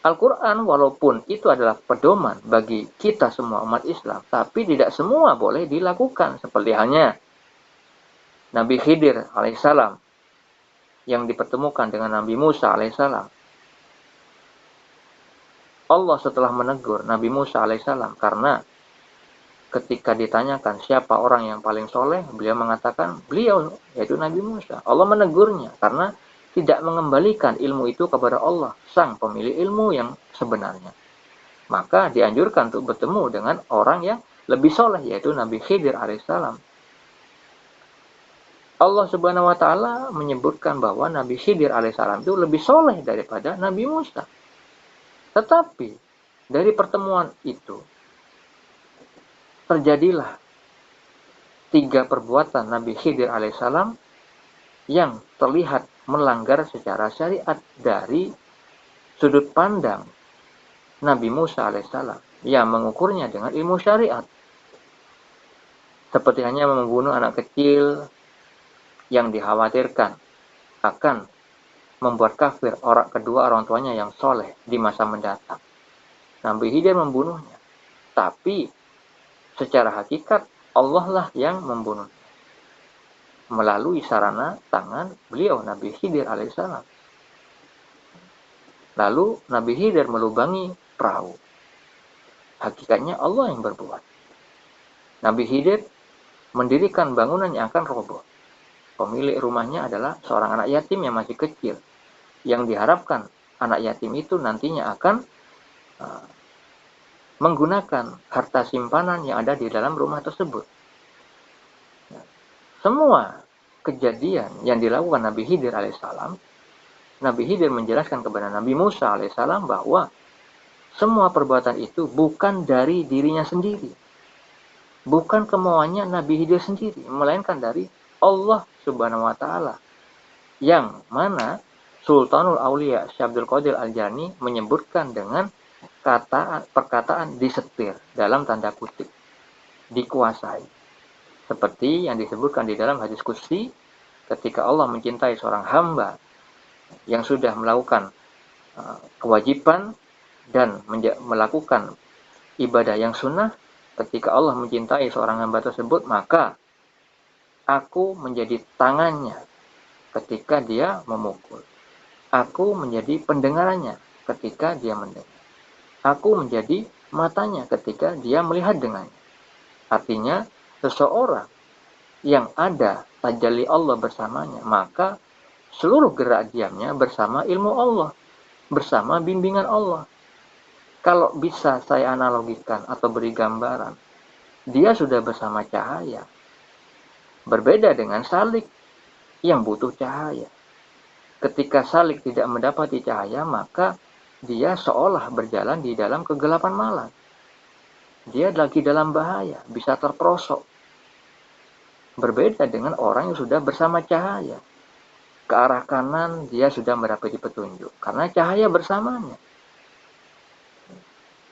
Al-Quran walaupun itu adalah pedoman bagi kita semua umat Islam, tapi tidak semua boleh dilakukan. Seperti halnya Nabi Khidir alaihissalam yang dipertemukan dengan Nabi Musa alaihissalam. Allah setelah menegur Nabi Musa alaihissalam karena ketika ditanyakan siapa orang yang paling soleh, beliau mengatakan beliau, yaitu Nabi Musa. Allah menegurnya karena tidak mengembalikan ilmu itu kepada Allah, sang pemilik ilmu yang sebenarnya. Maka dianjurkan untuk bertemu dengan orang yang lebih soleh, yaitu Nabi Khidir alaihissalam. Allah Subhanahu wa Ta'ala menyebutkan bahwa Nabi Khidir alaihissalam itu lebih soleh daripada Nabi Musa. Tetapi dari pertemuan itu terjadilah 3 perbuatan Nabi Khidir alaihissalam yang terlihat melanggar secara syariat dari sudut pandang Nabi Musa alaihissalam yang mengukurnya dengan ilmu syariat. Seperti hanya membunuh anak kecil yang dikhawatirkan akan membuat kafir kedua orang tuanya yang soleh di masa mendatang. Nabi Khidir membunuhnya. Tapi secara hakikat Allah lah yang membunuhnya melalui sarana tangan beliau Nabi Khidir alaihissalam. Lalu Nabi Khidir melubangi perahu. Hakikatnya Allah yang berbuat. Nabi Khidir mendirikan bangunan yang akan roboh. Pemilik rumahnya adalah seorang anak yatim yang masih kecil, yang diharapkan anak yatim itu nantinya akan menggunakan harta simpanan yang ada di dalam rumah tersebut. Semua kejadian yang dilakukan Nabi Khidir alaihissalam, Nabi Khidir menjelaskan kepada Nabi Musa alaihissalam bahwa semua perbuatan itu bukan dari dirinya sendiri, bukan kemauannya Nabi Khidir sendiri, melainkan dari Allah Subhanahu wa Ta'ala, yang mana Sultanul Aulia Syekh Abdul Qadir Al-Jani menyebutkan dengan perkataan disetir dalam tanda kutip, dikuasai, seperti yang disebutkan di dalam hadis qudsi ketika Allah mencintai seorang hamba yang sudah melakukan kewajiban dan melakukan ibadah yang sunnah. Ketika Allah mencintai seorang hamba tersebut, maka aku menjadi tangannya ketika dia memukul, aku menjadi pendengarannya ketika dia mendengar, aku menjadi matanya ketika dia melihat dengannya. Artinya, seseorang yang ada tajalli Allah bersamanya, maka seluruh gerak diamnya bersama ilmu Allah, bersama bimbingan Allah. Kalau bisa saya analogikan atau beri gambaran, dia sudah bersama cahaya. Berbeda dengan salik yang butuh cahaya. Ketika salik tidak mendapati cahaya, maka dia seolah berjalan di dalam kegelapan malam. Dia lagi dalam bahaya, bisa terperosok. Berbeda dengan orang yang sudah bersama cahaya. Ke arah kanan dia sudah mendapati petunjuk, karena cahaya bersamanya.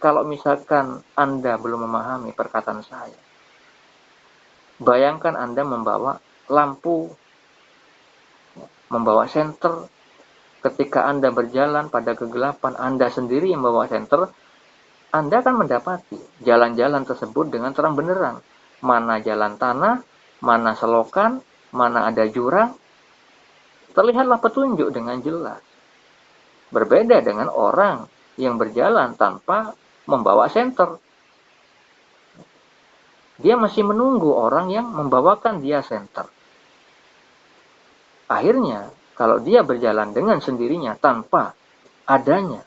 Kalau misalkan Anda belum memahami perkataan saya, bayangkan Anda membawa lampu, membawa senter. Ketika Anda berjalan pada kegelapan, Anda sendiri yang membawa senter, Anda akan mendapati jalan-jalan tersebut dengan terang benderang. Mana jalan tanah, mana selokan, mana ada jurang, terlihatlah petunjuk dengan jelas. Berbeda dengan orang yang berjalan tanpa membawa senter. Dia masih menunggu orang yang membawakan dia senter. Akhirnya, kalau dia berjalan dengan sendirinya tanpa adanya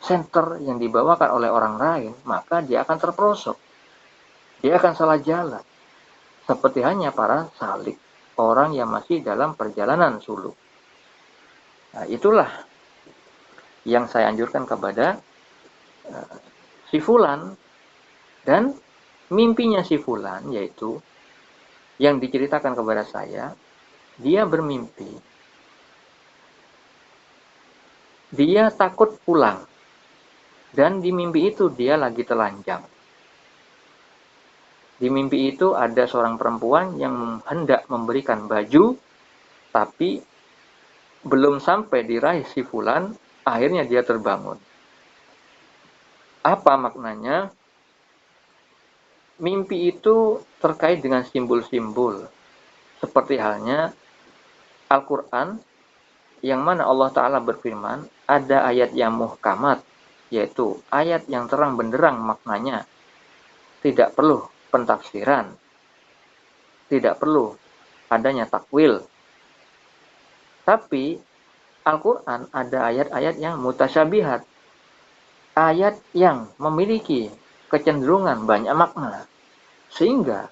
senter yang dibawakan oleh orang lain, maka dia akan terperosok. Dia akan salah jalan. Seperti hanya para salik, orang yang masih dalam perjalanan suluk. Nah, itulah yang saya anjurkan kepada si Fulan, dan mimpinya si Fulan, yaitu yang diceritakan kepada saya, dia bermimpi. Dia takut pulang. Dan di mimpi itu dia lagi telanjang. Di mimpi itu ada seorang perempuan yang hendak memberikan baju, tapi belum sampai diraih si Fulan, akhirnya dia terbangun. Apa maknanya? Mimpi itu terkait dengan simbol-simbol. Seperti halnya Al-Quran, yang mana Allah Ta'ala berfirman, ada ayat yang muhkamat, yaitu ayat yang terang benderang maknanya. Tidak perlu pentafsiran, tidak perlu adanya takwil. Tapi Al-Quran ada ayat-ayat yang mutasyabihat, ayat yang memiliki kecenderungan banyak makna, sehingga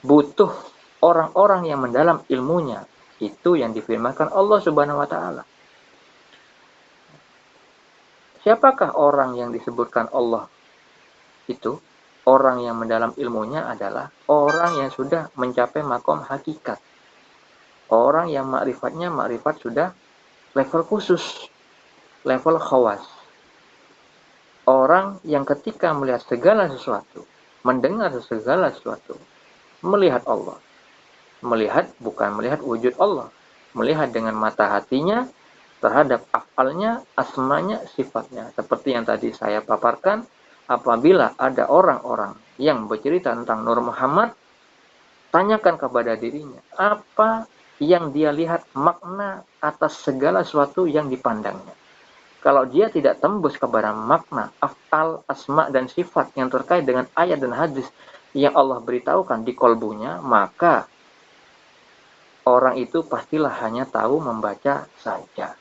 butuh orang-orang yang mendalam ilmunya. Itu yang difirmankan Allah Subhanahu wa Ta'ala. Siapakah orang yang disebutkan Allah itu? Orang yang mendalam ilmunya adalah orang yang sudah mencapai makom hakikat. Orang yang makrifat sudah level khusus, level khawas. Orang yang ketika melihat segala sesuatu, mendengar segala sesuatu, melihat Allah. Melihat bukan melihat wujud Allah, melihat dengan mata hatinya terhadap afalnya, asmanya, sifatnya. Seperti yang tadi saya paparkan, apabila ada orang-orang yang bercerita tentang Nur Muhammad, tanyakan kepada dirinya, apa yang dia lihat makna atas segala sesuatu yang dipandangnya. Kalau dia tidak tembus kepada makna, afal, asma, dan sifat yang terkait dengan ayat dan hadis yang Allah beritahukan di kolbunya, maka orang itu pastilah hanya tahu membaca saja.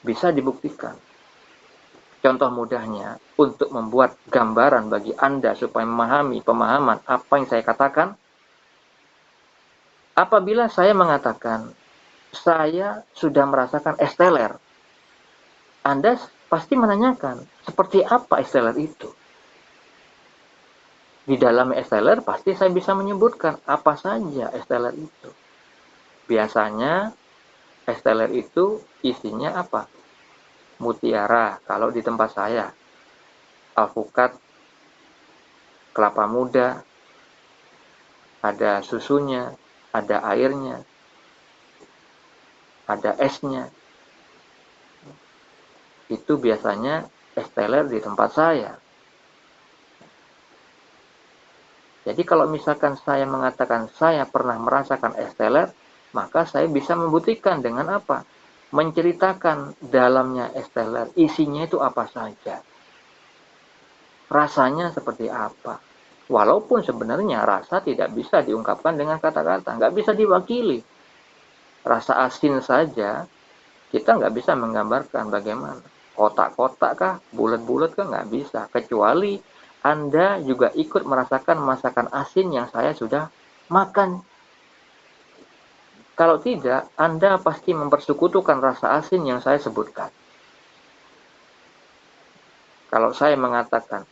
Bisa dibuktikan. Contoh mudahnya, untuk membuat gambaran bagi Anda supaya memahami pemahaman apa yang saya katakan, apabila saya mengatakan, saya sudah merasakan esteller, Anda pasti menanyakan, seperti apa esteller itu? Di dalam esteller pasti saya bisa menyebutkan apa saja esteller itu. Biasanya esteller itu isinya apa? Mutiara, kalau di tempat saya. Alpukat, kelapa muda, ada susunya, ada airnya, ada esnya. Itu biasanya esteller di tempat saya. Jadi kalau misalkan saya mengatakan saya pernah merasakan esteller, maka saya bisa membuktikan dengan apa? Menceritakan dalamnya esteller, isinya itu apa saja. Rasanya seperti apa. Walaupun sebenarnya rasa tidak bisa diungkapkan dengan kata-kata, nggak bisa diwakili. Rasa asin saja, kita nggak bisa menggambarkan bagaimana. Kotak-kotak kah, bulat-bulat kah, nggak bisa. Kecuali Anda juga ikut merasakan masakan asin yang saya sudah makan. Kalau tidak, Anda pasti mempersekutukan rasa asin yang saya sebutkan. Kalau saya mengatakan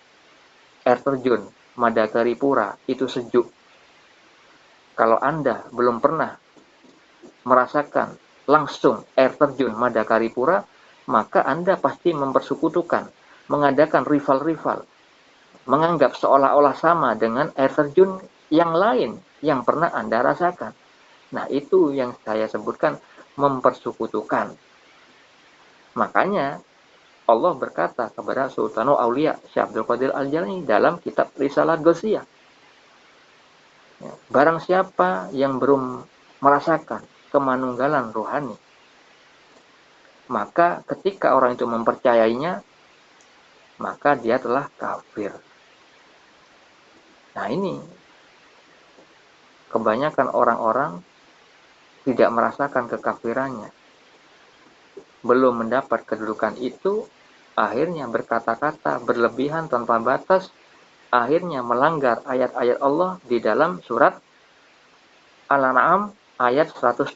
air terjun Madakaripura itu sejuk, kalau Anda belum pernah merasakan langsung air terjun Madakaripura, maka Anda pasti mempersekutukan, mengadakan rival-rival, menganggap seolah-olah sama dengan air terjun yang lain yang pernah Anda rasakan. Nah, itu yang saya sebutkan mempersekutukan. Makanya Allah berkata kepada Sultanul Aulia Syekh Abdul Qadir Al-Jailani dalam kitab Risalah Ghausiyah, barang siapa yang belum merasakan kemanunggalan rohani, maka ketika orang itu mempercayainya, maka dia telah kafir. Nah, ini kebanyakan orang-orang tidak merasakan kekafirannya, belum mendapat kedudukan itu, akhirnya berkata-kata berlebihan tanpa batas, akhirnya melanggar ayat-ayat Allah di dalam surat Al-An'am ayat 135.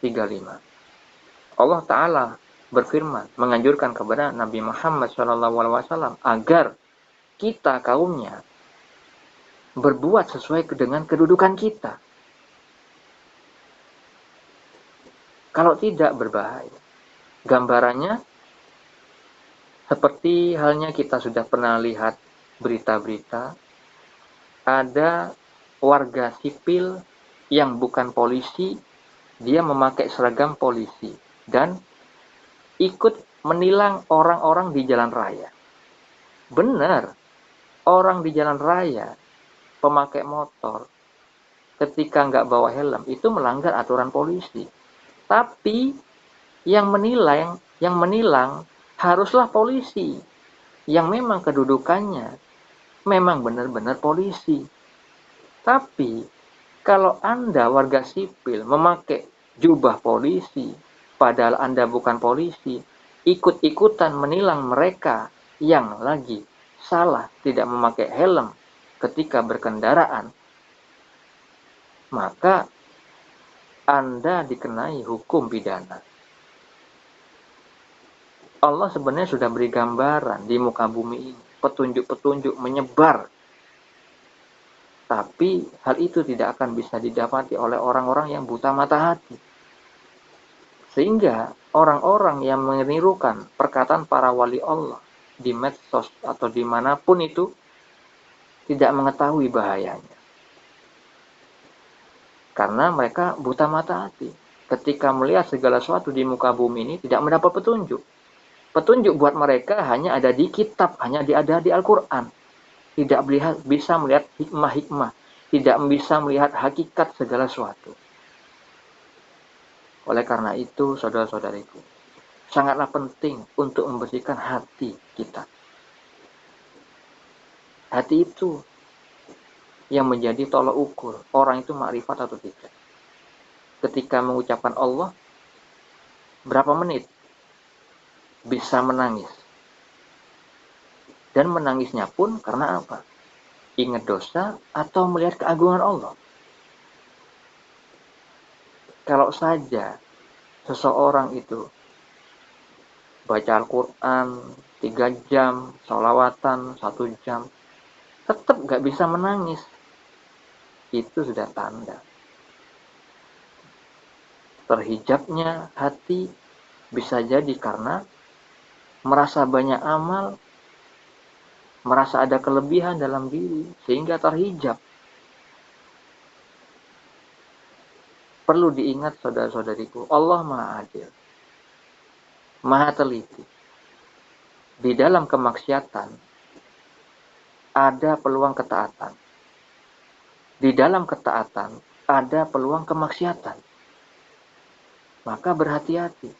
Allah Ta'ala berfirman, menganjurkan kepada Nabi Muhammad SAW agar kita kaumnya berbuat sesuai dengan kedudukan kita. Kalau tidak, berbahaya. Gambarannya seperti halnya kita sudah pernah lihat berita-berita, ada warga sipil yang bukan polisi, dia memakai seragam polisi dan ikut menilang orang-orang di jalan raya. Benar, orang di jalan raya, pemakai motor, ketika nggak bawa helm, itu melanggar aturan polisi. Tapi yang menilang haruslah polisi, yang memang kedudukannya memang benar-benar polisi. Tapi kalau Anda warga sipil memakai jubah polisi, padahal Anda bukan polisi, ikut-ikutan menilang mereka yang lagi salah tidak memakai helm ketika berkendaraan, maka Anda dikenai hukum pidana. Allah sebenarnya sudah beri gambaran di muka bumi ini, petunjuk-petunjuk menyebar. Tapi hal itu tidak akan bisa didapati oleh orang-orang yang buta mata hati. Sehingga orang-orang yang menirukan perkataan para wali Allah di medsos atau dimanapun itu tidak mengetahui bahayanya. Karena mereka buta mata hati. Ketika melihat segala sesuatu di muka bumi ini tidak mendapat petunjuk. Petunjuk buat mereka hanya ada di kitab, hanya ada di Al-Quran. Tidak bisa melihat hikmah-hikmah. Tidak bisa melihat hakikat segala sesuatu. Oleh karena itu, saudara-saudariku, sangatlah penting untuk membersihkan hati kita. Hati itu yang menjadi tolak ukur orang itu makrifat atau tidak. Ketika mengucapkan Allah, berapa menit bisa menangis. Dan menangisnya pun karena apa? Ingat dosa atau melihat keagungan Allah. Kalau saja seseorang itu baca Al-Quran 3 jam, sholawatan 1 jam, tetap gak bisa menangis, itu sudah tanda terhijabnya hati. Bisa jadi karena merasa banyak amal, merasa ada kelebihan dalam diri, sehingga terhijab. Perlu diingat saudara-saudariku, Allah Maha Adil, Maha Teliti. Di dalam kemaksiatan ada peluang ketaatan. Di dalam ketaatan ada peluang kemaksiatan. Maka berhati-hati.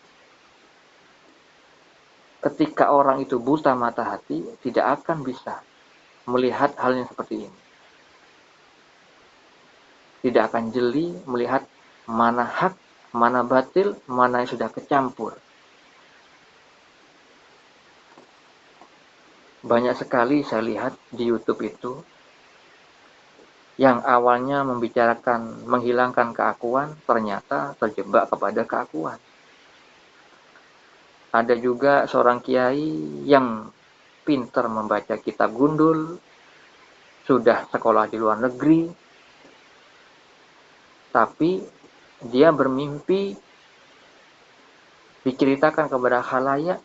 Ketika orang itu buta mata hati, tidak akan bisa melihat hal yang seperti ini. Tidak akan jeli melihat mana hak, mana batil, mana yang sudah kecampur. Banyak sekali saya lihat di YouTube itu, yang awalnya membicarakan menghilangkan keakuan, ternyata terjebak kepada keakuan. Ada juga seorang kiai yang pintar membaca kitab gundul, sudah sekolah di luar negeri, tapi dia bermimpi diceritakan kepada khalayak,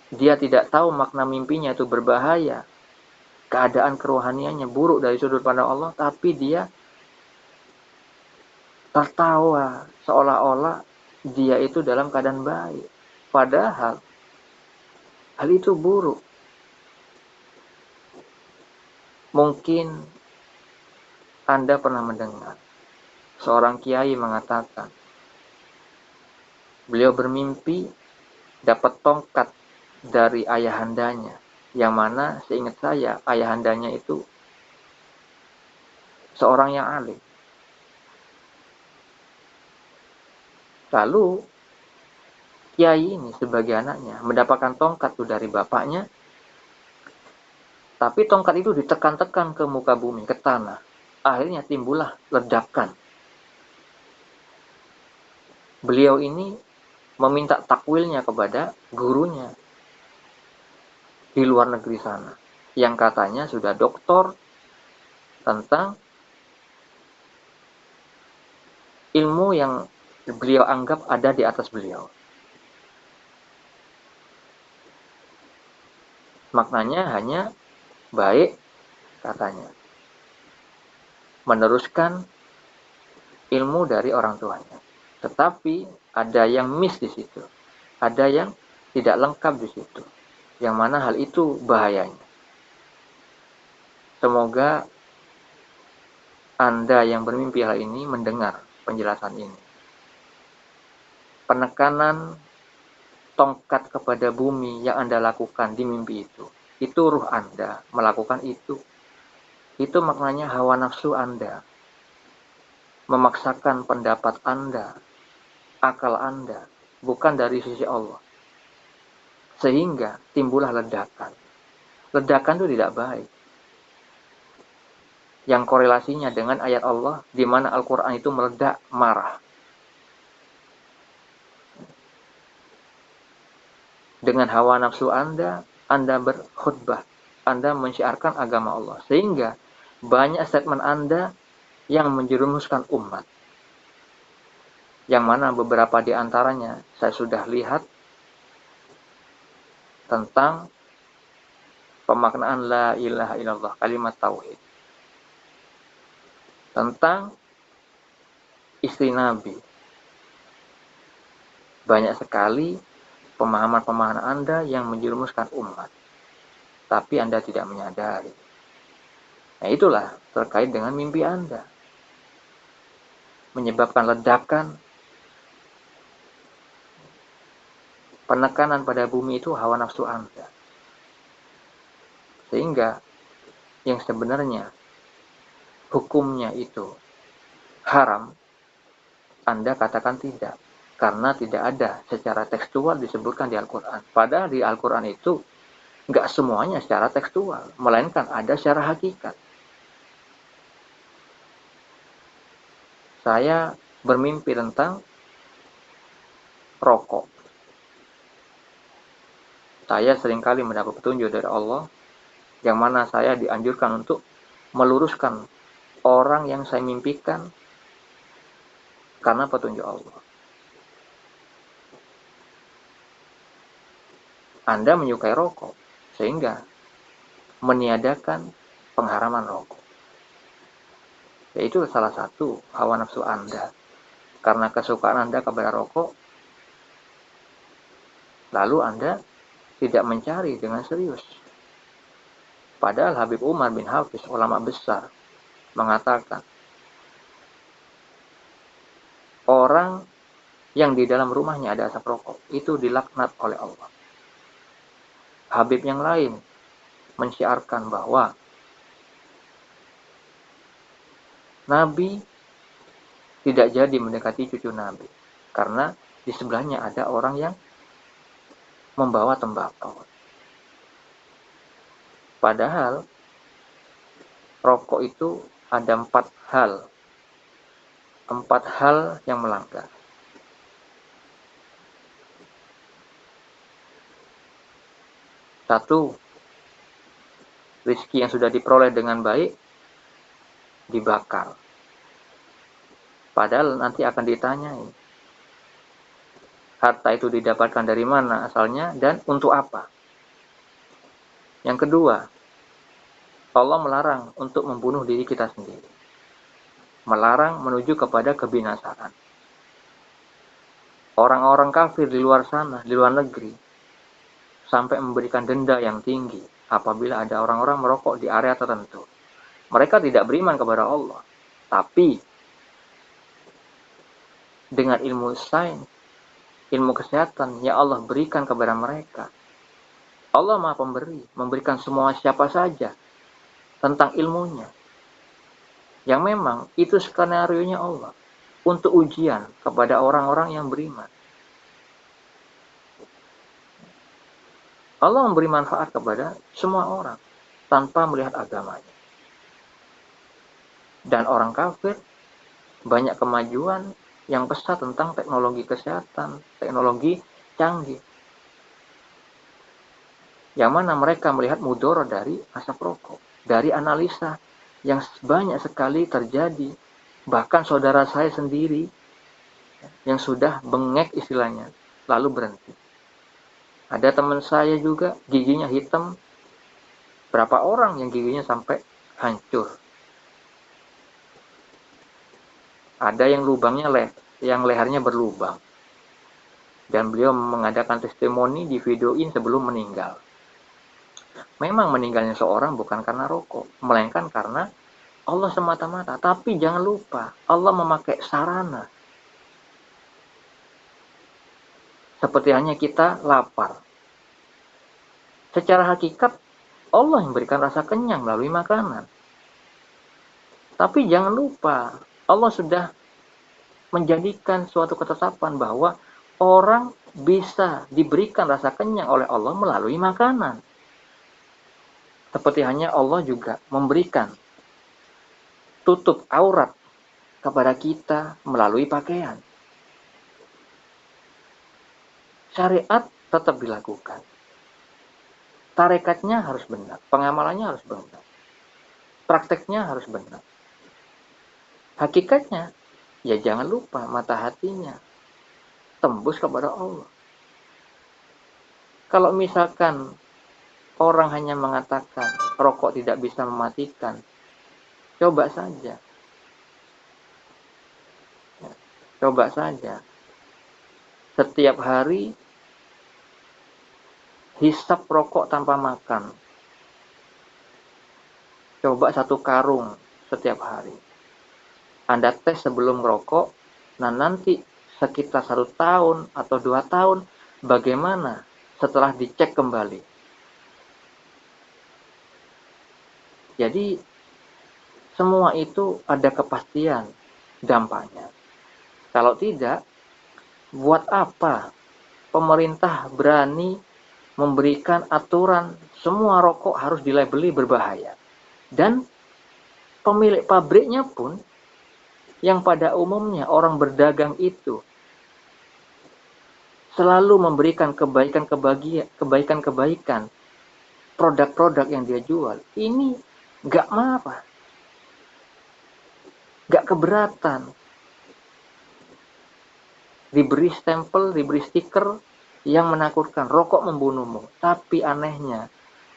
dia tidak tahu makna mimpinya itu berbahaya, keadaan kerohaniannya buruk dari sudut pandang Allah, tapi dia tertawa seolah-olah dia itu dalam keadaan baik. Padahal hal itu buruk. Mungkin Anda pernah mendengar seorang kiai mengatakan, beliau bermimpi dapat tongkat dari ayahandanya, yang mana seingat saya ayahandanya itu seorang yang alim. Lalu kiai ini sebagai anaknya mendapatkan tongkat itu dari bapaknya, tapi tongkat itu ditekan-tekan ke muka bumi, ke tanah. Akhirnya timbullah ledakan. Beliau ini meminta takwilnya kepada gurunya di luar negeri sana, yang katanya sudah doktor tentang ilmu yang beliau anggap ada di atas beliau. Maknanya hanya baik, katanya, meneruskan ilmu dari orang tuanya. Tetapi ada yang miss di situ, ada yang tidak lengkap di situ, yang mana hal itu bahayanya. Semoga Anda yang bermimpi hal ini mendengar penjelasan ini. Penekanan tongkat kepada bumi yang Anda lakukan di mimpi itu ruh Anda melakukan itu. Itu maknanya hawa nafsu Anda, memaksakan pendapat Anda, akal Anda, bukan dari sisi Allah. Sehingga timbullah ledakan. Ledakan itu tidak baik. Yang korelasinya dengan ayat Allah, di mana Al-Quran itu meledak marah. Dengan hawa nafsu Anda berkhutbah, Anda mensyiarkan agama Allah. Sehingga banyak statement Anda yang menjerumuskan umat. Yang mana beberapa di antaranya saya sudah lihat tentang pemaknaan la ilaha illallah, kalimat tauhid. Tentang istri Nabi. Banyak sekali pemahaman-pemahaman Anda yang menjerumuskan umat. Tapi Anda tidak menyadari. Nah, itulah terkait dengan mimpi Anda. Menyebabkan ledakan, penekanan pada bumi itu hawa nafsu Anda. Sehingga yang sebenarnya hukumnya itu haram, Anda katakan tidak. Karena tidak ada secara tekstual disebutkan di Al-Quran. Padahal di Al-Quran itu nggak semuanya secara tekstual, melainkan ada secara hakikat. Saya bermimpi tentang rokok. Saya seringkali mendapat petunjuk dari Allah, yang mana saya dianjurkan untuk meluruskan orang yang saya mimpikan karena petunjuk Allah. Anda menyukai rokok, sehingga meniadakan pengharaman rokok. Yaitu salah satu hawa nafsu Anda. Karena kesukaan Anda kepada rokok, lalu Anda tidak mencari dengan serius. Padahal Habib Umar bin Hafiz, ulama besar, mengatakan, orang yang di dalam rumahnya ada asap rokok, itu dilaknat oleh Allah. Habib yang lain mensyiarkan bahwa Nabi tidak jadi mendekati cucu Nabi, karena di sebelahnya ada orang yang membawa tembakau. Padahal rokok itu ada empat hal yang melanggar. Satu, rezeki yang sudah diperoleh dengan baik dibakar. Padahal nanti akan ditanyai, harta itu didapatkan dari mana asalnya dan untuk apa. Yang kedua, Allah melarang untuk membunuh diri kita sendiri. Melarang menuju kepada kebinasaan. Orang-orang kafir di luar sana, di luar negeri, sampai memberikan denda yang tinggi apabila ada orang-orang merokok di area tertentu. Mereka tidak beriman kepada Allah, tapi dengan ilmu sains, ilmu kesehatan yang Allah berikan kepada mereka, Allah Maha Pemberi, memberikan semua siapa saja tentang ilmunya, yang memang itu skenario-nya Allah untuk ujian kepada orang-orang yang beriman. Allah memberi manfaat kepada semua orang tanpa melihat agamanya. Dan orang kafir banyak kemajuan yang pesat tentang teknologi kesehatan, teknologi canggih. Yang mana mereka melihat mudarat dari asap rokok, dari analisa yang banyak sekali terjadi. Bahkan saudara saya sendiri yang sudah bengek istilahnya, lalu berhenti. Ada teman saya juga giginya hitam. Berapa orang yang giginya sampai hancur. Ada yang lubangnya yang lehernya berlubang. Dan beliau mengadakan testimoni di videoin sebelum meninggal. Memang meninggalnya seorang bukan karena rokok, melainkan karena Allah semata-mata. Tapi jangan lupa, Allah memakai sarana. Seperti hanya kita lapar. Secara hakikat, Allah yang berikan rasa kenyang melalui makanan. Tapi jangan lupa, Allah sudah menjadikan suatu ketetapan bahwa orang bisa diberikan rasa kenyang oleh Allah melalui makanan. Seperti hanya Allah juga memberikan tutup aurat kepada kita melalui pakaian. Syariat tetap dilakukan. Tarekatnya harus benar, pengamalannya harus benar, prakteknya harus benar. Hakikatnya, ya jangan lupa mata hatinya tembus kepada Allah. Kalau misalkan orang hanya mengatakan rokok tidak bisa mematikan, coba saja. Coba saja. Setiap hari hisap rokok tanpa makan. Coba 1 karung setiap hari. Anda tes sebelum merokok, nah nanti sekitar 1 tahun atau 2 tahun, bagaimana setelah dicek kembali. Jadi, semua itu ada kepastian dampaknya. Kalau tidak, buat apa pemerintah berani memberikan aturan semua rokok harus dilabeli berbahaya. Dan pemilik pabriknya pun yang pada umumnya orang berdagang itu selalu memberikan kebaikan-kebaikan produk-produk yang dia jual. Ini gak apa, gak keberatan. Diberi stempel, diberi stiker yang menakutkan, rokok membunuhmu. Tapi anehnya,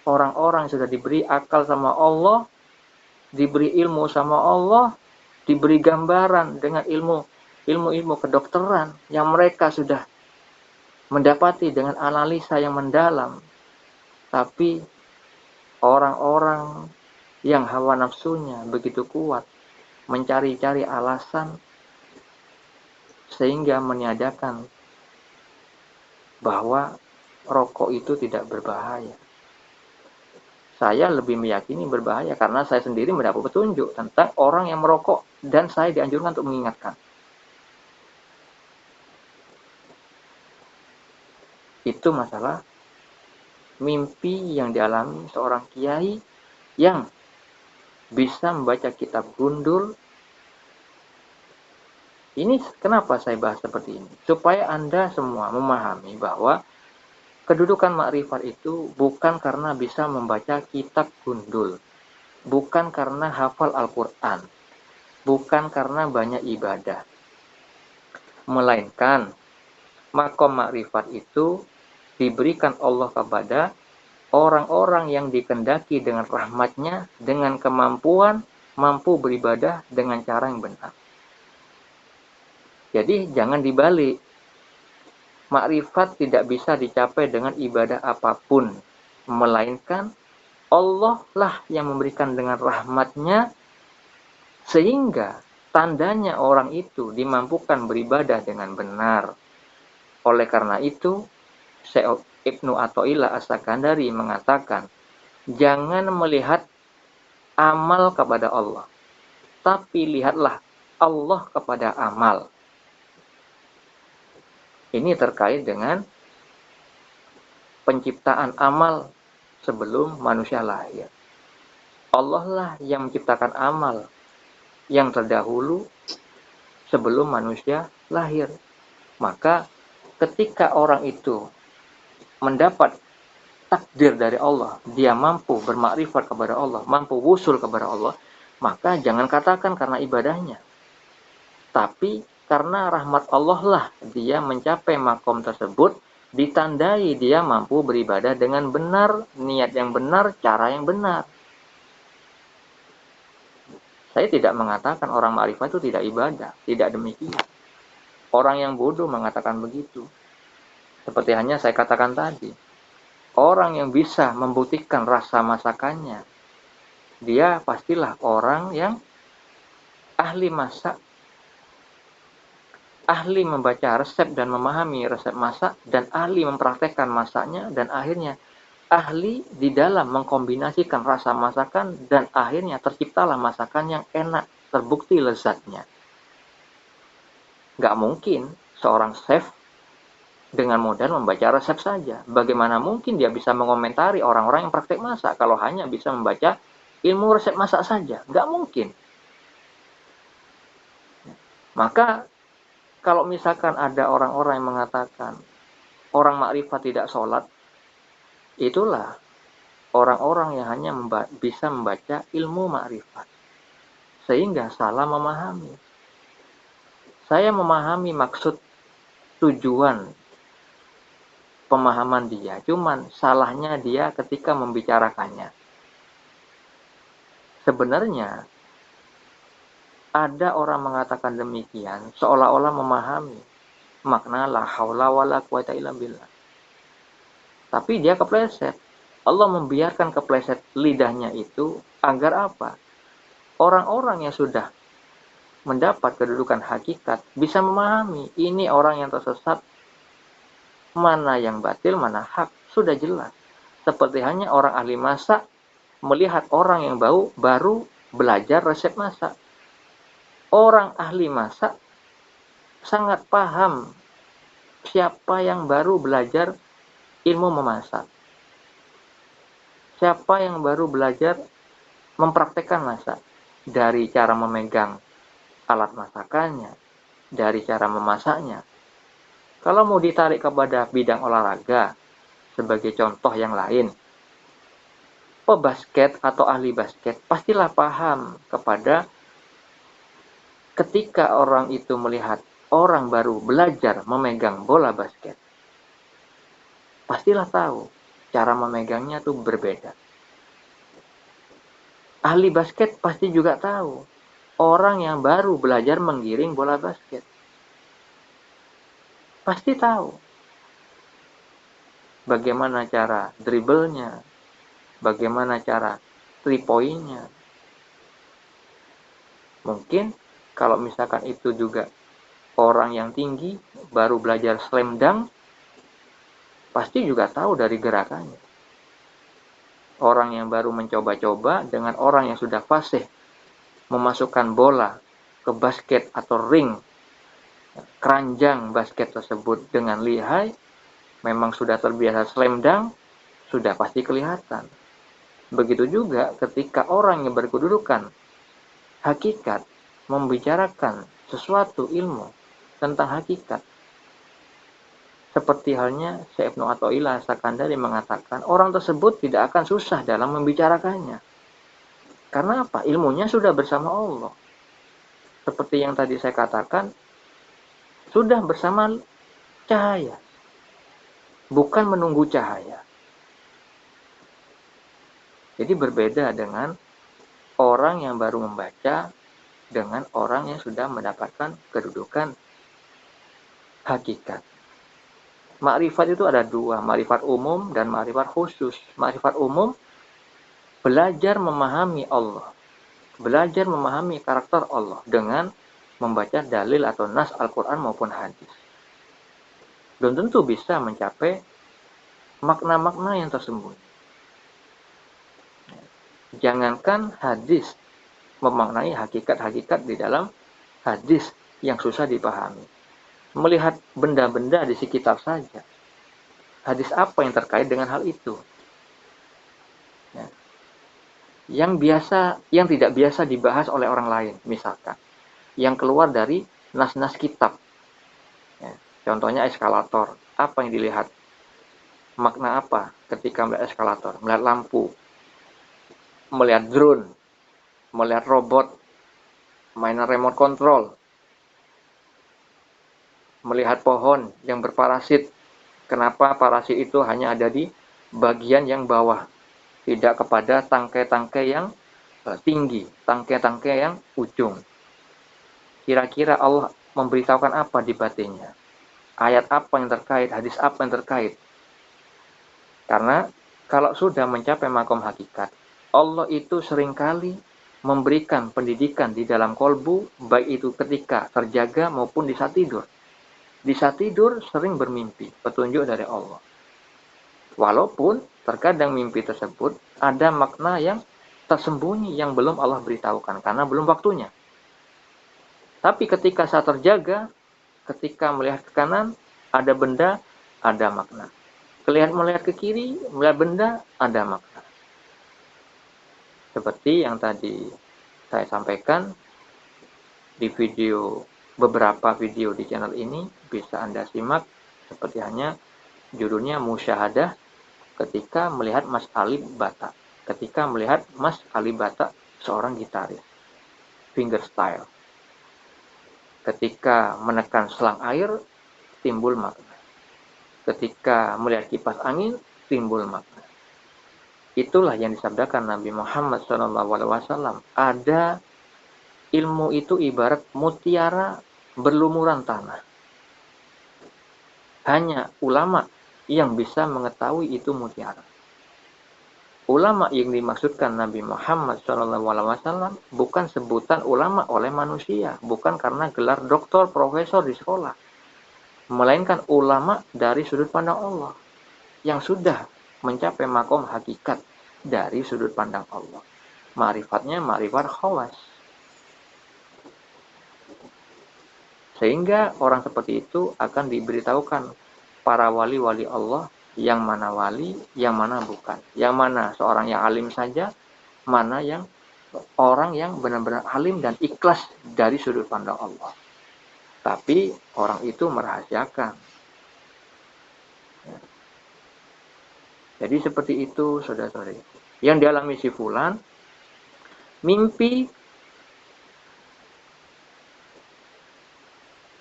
orang-orang sudah diberi akal sama Allah, diberi ilmu sama Allah, diberi gambaran dengan ilmu kedokteran yang mereka sudah mendapati dengan analisa yang mendalam. Tapi orang-orang yang hawa nafsunya begitu kuat, mencari-cari alasan sehingga meniadakan bahwa rokok itu tidak berbahaya. Saya lebih meyakini berbahaya karena saya sendiri mendapat petunjuk tentang orang yang merokok dan saya dianjurkan untuk mengingatkan. Itu masalah mimpi yang dialami seorang kiai yang bisa membaca kitab gundul. Ini kenapa saya bahas seperti ini? Supaya Anda semua memahami bahwa kedudukan makrifat itu bukan karena bisa membaca kitab gundul, bukan karena hafal Al-Quran, bukan karena banyak ibadah, melainkan makom makrifat itu diberikan Allah kepada orang-orang yang dikehendaki dengan rahmatnya, dengan kemampuan, mampu beribadah dengan cara yang benar. Jadi jangan dibalik. Makrifat tidak bisa dicapai dengan ibadah apapun, melainkan Allah lah yang memberikan dengan rahmatnya, sehingga tandanya orang itu dimampukan beribadah dengan benar. Oleh karena itu, Syekh Ibnu Athaillah As-Sakandari mengatakan, jangan melihat amal kepada Allah, tapi lihatlah Allah kepada amal. Ini terkait dengan penciptaan amal sebelum manusia lahir. Allah lah yang menciptakan amal yang terdahulu sebelum manusia lahir. Maka ketika orang itu mendapat takdir dari Allah, dia mampu bermakrifat kepada Allah, mampu wusul kepada Allah, maka jangan katakan karena ibadahnya, tapi karena rahmat Allah lah dia mencapai makom tersebut, ditandai dia mampu beribadah dengan benar, niat yang benar, cara yang benar. Saya tidak mengatakan orang makrifat itu tidak ibadah, tidak demikian. Orang yang bodoh mengatakan begitu. Seperti hanya saya katakan tadi, orang yang bisa membuktikan rasa masakannya, dia pastilah orang yang ahli masak, ahli membaca resep dan memahami resep masak, dan ahli mempraktekkan masaknya, dan akhirnya ahli di dalam mengkombinasikan rasa masakan, dan akhirnya terciptalah masakan yang enak, terbukti lezatnya. Nggak mungkin seorang chef dengan modal membaca resep saja. Bagaimana mungkin dia bisa mengomentari orang-orang yang praktek masak kalau hanya bisa membaca ilmu resep masak saja? Nggak mungkin. Maka kalau misalkan ada orang-orang yang mengatakan orang makrifat tidak sholat, itulah orang-orang yang hanya bisa membaca ilmu makrifat, sehingga salah memahami. Saya memahami maksud tujuan pemahaman dia, cuman salahnya dia ketika membicarakannya. Sebenarnya ada orang mengatakan demikian seolah-olah memahami makna la haula wala quwata illa billah. Tapi dia kepleset. Allah membiarkan kepleset lidahnya itu agar apa? Orang-orang yang sudah mendapat kedudukan hakikat bisa memahami ini orang yang tersesat, mana yang batil, mana hak, sudah jelas. Seperti hanya orang ahli masak melihat orang yang baru belajar resep masak. Orang ahli masak sangat paham siapa yang baru belajar ilmu memasak, siapa yang baru belajar mempraktekkan masak, dari cara memegang alat masakannya, dari cara memasaknya. Kalau mau ditarik kepada bidang olahraga, sebagai contoh yang lain, pebasket atau ahli basket pastilah paham kepada ketika orang itu melihat orang baru belajar memegang bola basket, pastilah tahu cara memegangnya tuh berbeda. Ahli basket pasti juga tahu orang yang baru belajar menggiring bola basket, pasti tahu bagaimana cara dribblenya, bagaimana cara 3-point-nya. Mungkin kalau misalkan itu juga orang yang tinggi baru belajar slam dunk, pasti juga tahu dari gerakannya. Orang yang baru mencoba-coba dengan orang yang sudah fasih memasukkan bola ke basket atau ring, keranjang basket tersebut dengan lihai, memang sudah terbiasa slam dunk, sudah pasti kelihatan. Begitu juga ketika orang yang berkedudukan hakikat membicarakan sesuatu ilmu tentang hakikat, seperti halnya Syekh Ibnu Athaillah Sakandari mengatakan, orang tersebut tidak akan susah dalam membicarakannya. Karena apa? Ilmunya sudah bersama Allah. Seperti yang tadi saya katakan, sudah bersama cahaya, bukan menunggu cahaya. Jadi berbeda dengan orang yang baru membaca dengan orang yang sudah mendapatkan kedudukan hakikat. Makrifat itu ada dua, makrifat umum dan makrifat khusus. Makrifat umum, belajar memahami Allah, belajar memahami karakter Allah dengan membaca dalil atau nas Al-Quran maupun hadis. Belum tentu bisa mencapai makna-makna yang tersembunyi. Jangankan hadis, memaknai hakikat-hakikat di dalam hadis yang susah dipahami. Melihat benda-benda di sekitar saja. Hadis apa yang terkait dengan hal itu? Ya. Yang tidak biasa dibahas oleh orang lain, misalkan. Yang keluar dari nas-nas kitab. Ya. Contohnya eskalator. Apa yang dilihat? Makna apa ketika melihat eskalator? Melihat lampu, melihat drone, melihat robot, mainan remote control, melihat pohon yang berparasit. Kenapa parasit itu hanya ada di bagian yang bawah, tidak kepada tangkai-tangkai yang tinggi, tangkai-tangkai yang ujung. Kira-kira Allah memberitahukan apa di batinnya? Ayat apa yang terkait, hadis apa yang terkait? Karena kalau sudah mencapai makom hakikat, Allah itu seringkali memberikan pendidikan di dalam kolbu, baik itu ketika terjaga maupun di saat tidur. Di saat tidur sering bermimpi, petunjuk dari Allah. Walaupun terkadang mimpi tersebut ada makna yang tersembunyi yang belum Allah beritahukan karena belum waktunya. Tapi ketika saat terjaga, ketika melihat ke kanan, ada benda, ada makna. Melihat ke kiri, melihat benda, ada makna. Seperti yang tadi saya sampaikan di beberapa video di channel ini, bisa Anda simak seperti hanya judulnya Musyahadah ketika melihat Mas Ali Bata. Ketika melihat Mas Ali Bata, seorang gitaris fingerstyle. Ketika menekan selang air, timbul makna. Ketika melihat kipas angin, timbul makna. Itulah yang disabdakan Nabi Muhammad SAW. Ada ilmu itu ibarat mutiara berlumuran tanah. Hanya ulama yang bisa mengetahui itu mutiara. Ulama yang dimaksudkan Nabi Muhammad SAW bukan sebutan ulama oleh manusia, bukan karena gelar doktor, profesor di sekolah, melainkan ulama dari sudut pandang Allah yang sudah mencapai makom hakikat dari sudut pandang Allah. Ma'rifatnya ma'rifat khawas. Sehingga orang seperti itu akan diberitahukan para wali-wali Allah yang mana wali, yang mana bukan. Yang mana seorang yang alim saja, mana yang orang yang benar-benar alim dan ikhlas dari sudut pandang Allah. Tapi orang itu merahasiakan. Jadi seperti itu, saudara-saudari. Yang dialami si fulan, mimpi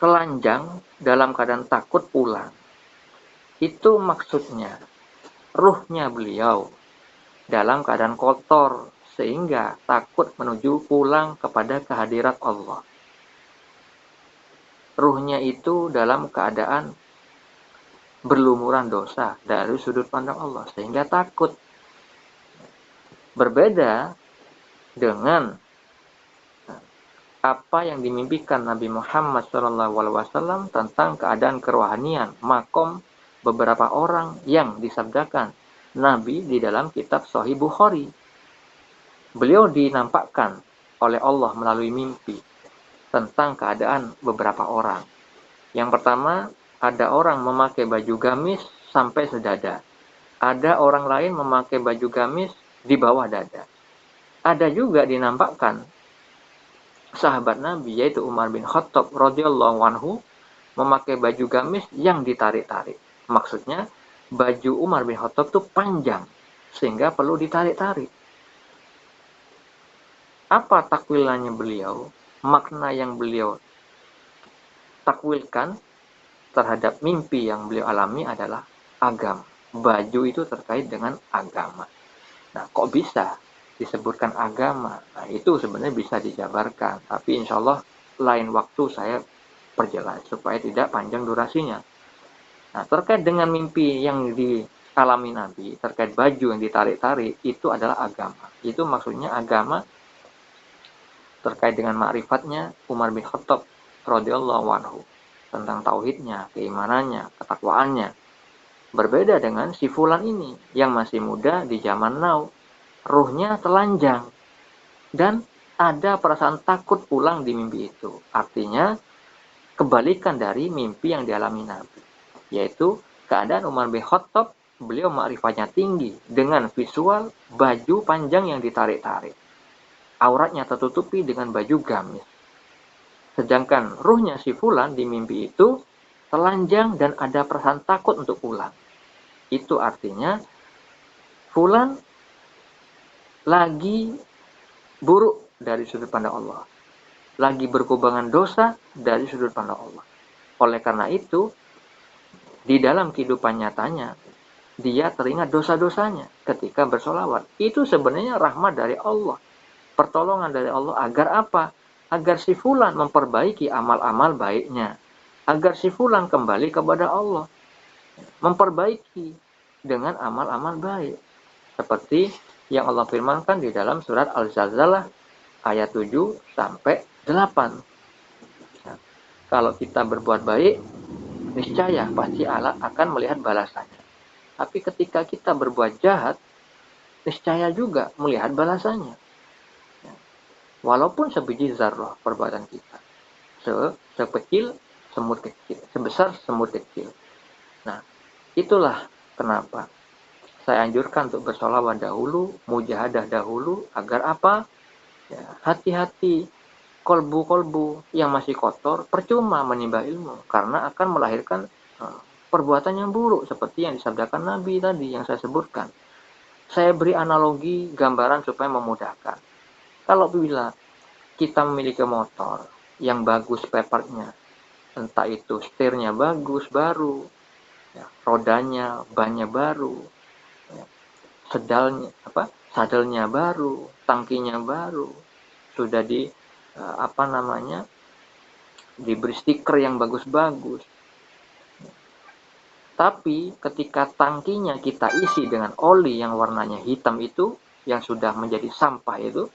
telanjang dalam keadaan takut pulang. Itu maksudnya ruhnya beliau dalam keadaan kotor sehingga takut menuju pulang kepada kehadirat Allah. Ruhnya itu dalam keadaan berlumuran dosa dari sudut pandang Allah sehingga takut. Berbeda dengan apa yang dimimpikan Nabi Muhammad SAW tentang keadaan kerohanian, makom beberapa orang yang disabdakan Nabi di dalam kitab Sahih Bukhari. Beliau dinampakkan oleh Allah melalui mimpi tentang keadaan beberapa orang. Yang pertama, ada orang memakai baju gamis sampai sedada. Ada orang lain memakai baju gamis di bawah dada. Ada juga dinampakkan sahabat Nabi yaitu Umar bin Khattab radhiyallahu anhu memakai baju gamis yang ditarik-tarik. Maksudnya baju Umar bin Khattab itu panjang sehingga perlu ditarik-tarik. Apa takwilannya beliau? Makna yang beliau takwilkan terhadap mimpi yang beliau alami adalah agama. Baju itu terkait dengan agama. Nah, kok bisa disebutkan agama? Nah, itu sebenarnya bisa dijabarkan. Tapi insya Allah lain waktu saya perjelas supaya tidak panjang durasinya. Nah, terkait dengan mimpi yang dialami Nabi, terkait baju yang ditarik-tarik, itu adalah agama. Itu maksudnya agama terkait dengan ma'rifatnya Umar bin Khattab radhiyallahu anhu tentang tauhidnya, keimanannya, ketakwaannya. Berbeda dengan si fulan ini yang masih muda di zaman now, ruhnya telanjang dan ada perasaan takut pulang di mimpi itu. Artinya kebalikan dari mimpi yang dialami Nabi, yaitu keadaan Umar bin Khattab, beliau ma'rifatnya tinggi dengan visual baju panjang yang ditarik-tarik. Auratnya tertutupi dengan baju gamis. Sedangkan ruhnya si fulan di mimpi itu telanjang dan ada perasaan takut untuk pulang. Itu artinya fulan lagi buruk dari sudut pandang Allah. Lagi berkubangan dosa dari sudut pandang Allah. Oleh karena itu, di dalam kehidupan nyatanya, dia teringat dosa-dosanya ketika bersolawat. Itu sebenarnya rahmat dari Allah. Pertolongan dari Allah agar apa? Agar si fulan memperbaiki amal-amal baiknya. Agar si fulan kembali kepada Allah. Memperbaiki dengan amal-amal baik. Seperti yang Allah firmankan di dalam surat Al-Zalzalah ayat 7 sampai 8. Nah, kalau kita berbuat baik, niscaya pasti Allah akan melihat balasannya. Tapi ketika kita berbuat jahat, niscaya juga melihat balasannya. Walaupun sebiji zarrah perbuatan kita. Sekecil semut kecil, sebesar semut kecil. Nah, itulah kenapa saya anjurkan untuk bersolawat dahulu, mujahadah dahulu, agar apa? Ya, hati-hati, kolbu-kolbu yang masih kotor, percuma menimba ilmu, karena akan melahirkan perbuatan yang buruk, seperti yang disabdakan Nabi tadi, yang saya sebutkan. Saya beri analogi, gambaran supaya memudahkan. Kalau bila kita memiliki motor yang bagus spare part-nya, entah itu setirnya bagus, baru, ya, rodanya, bannya baru, ya, sadelnya baru, tangkinya baru, sudah diberi stiker yang bagus-bagus. Tapi ketika tangkinya kita isi dengan oli yang warnanya hitam itu, yang sudah menjadi sampah itu,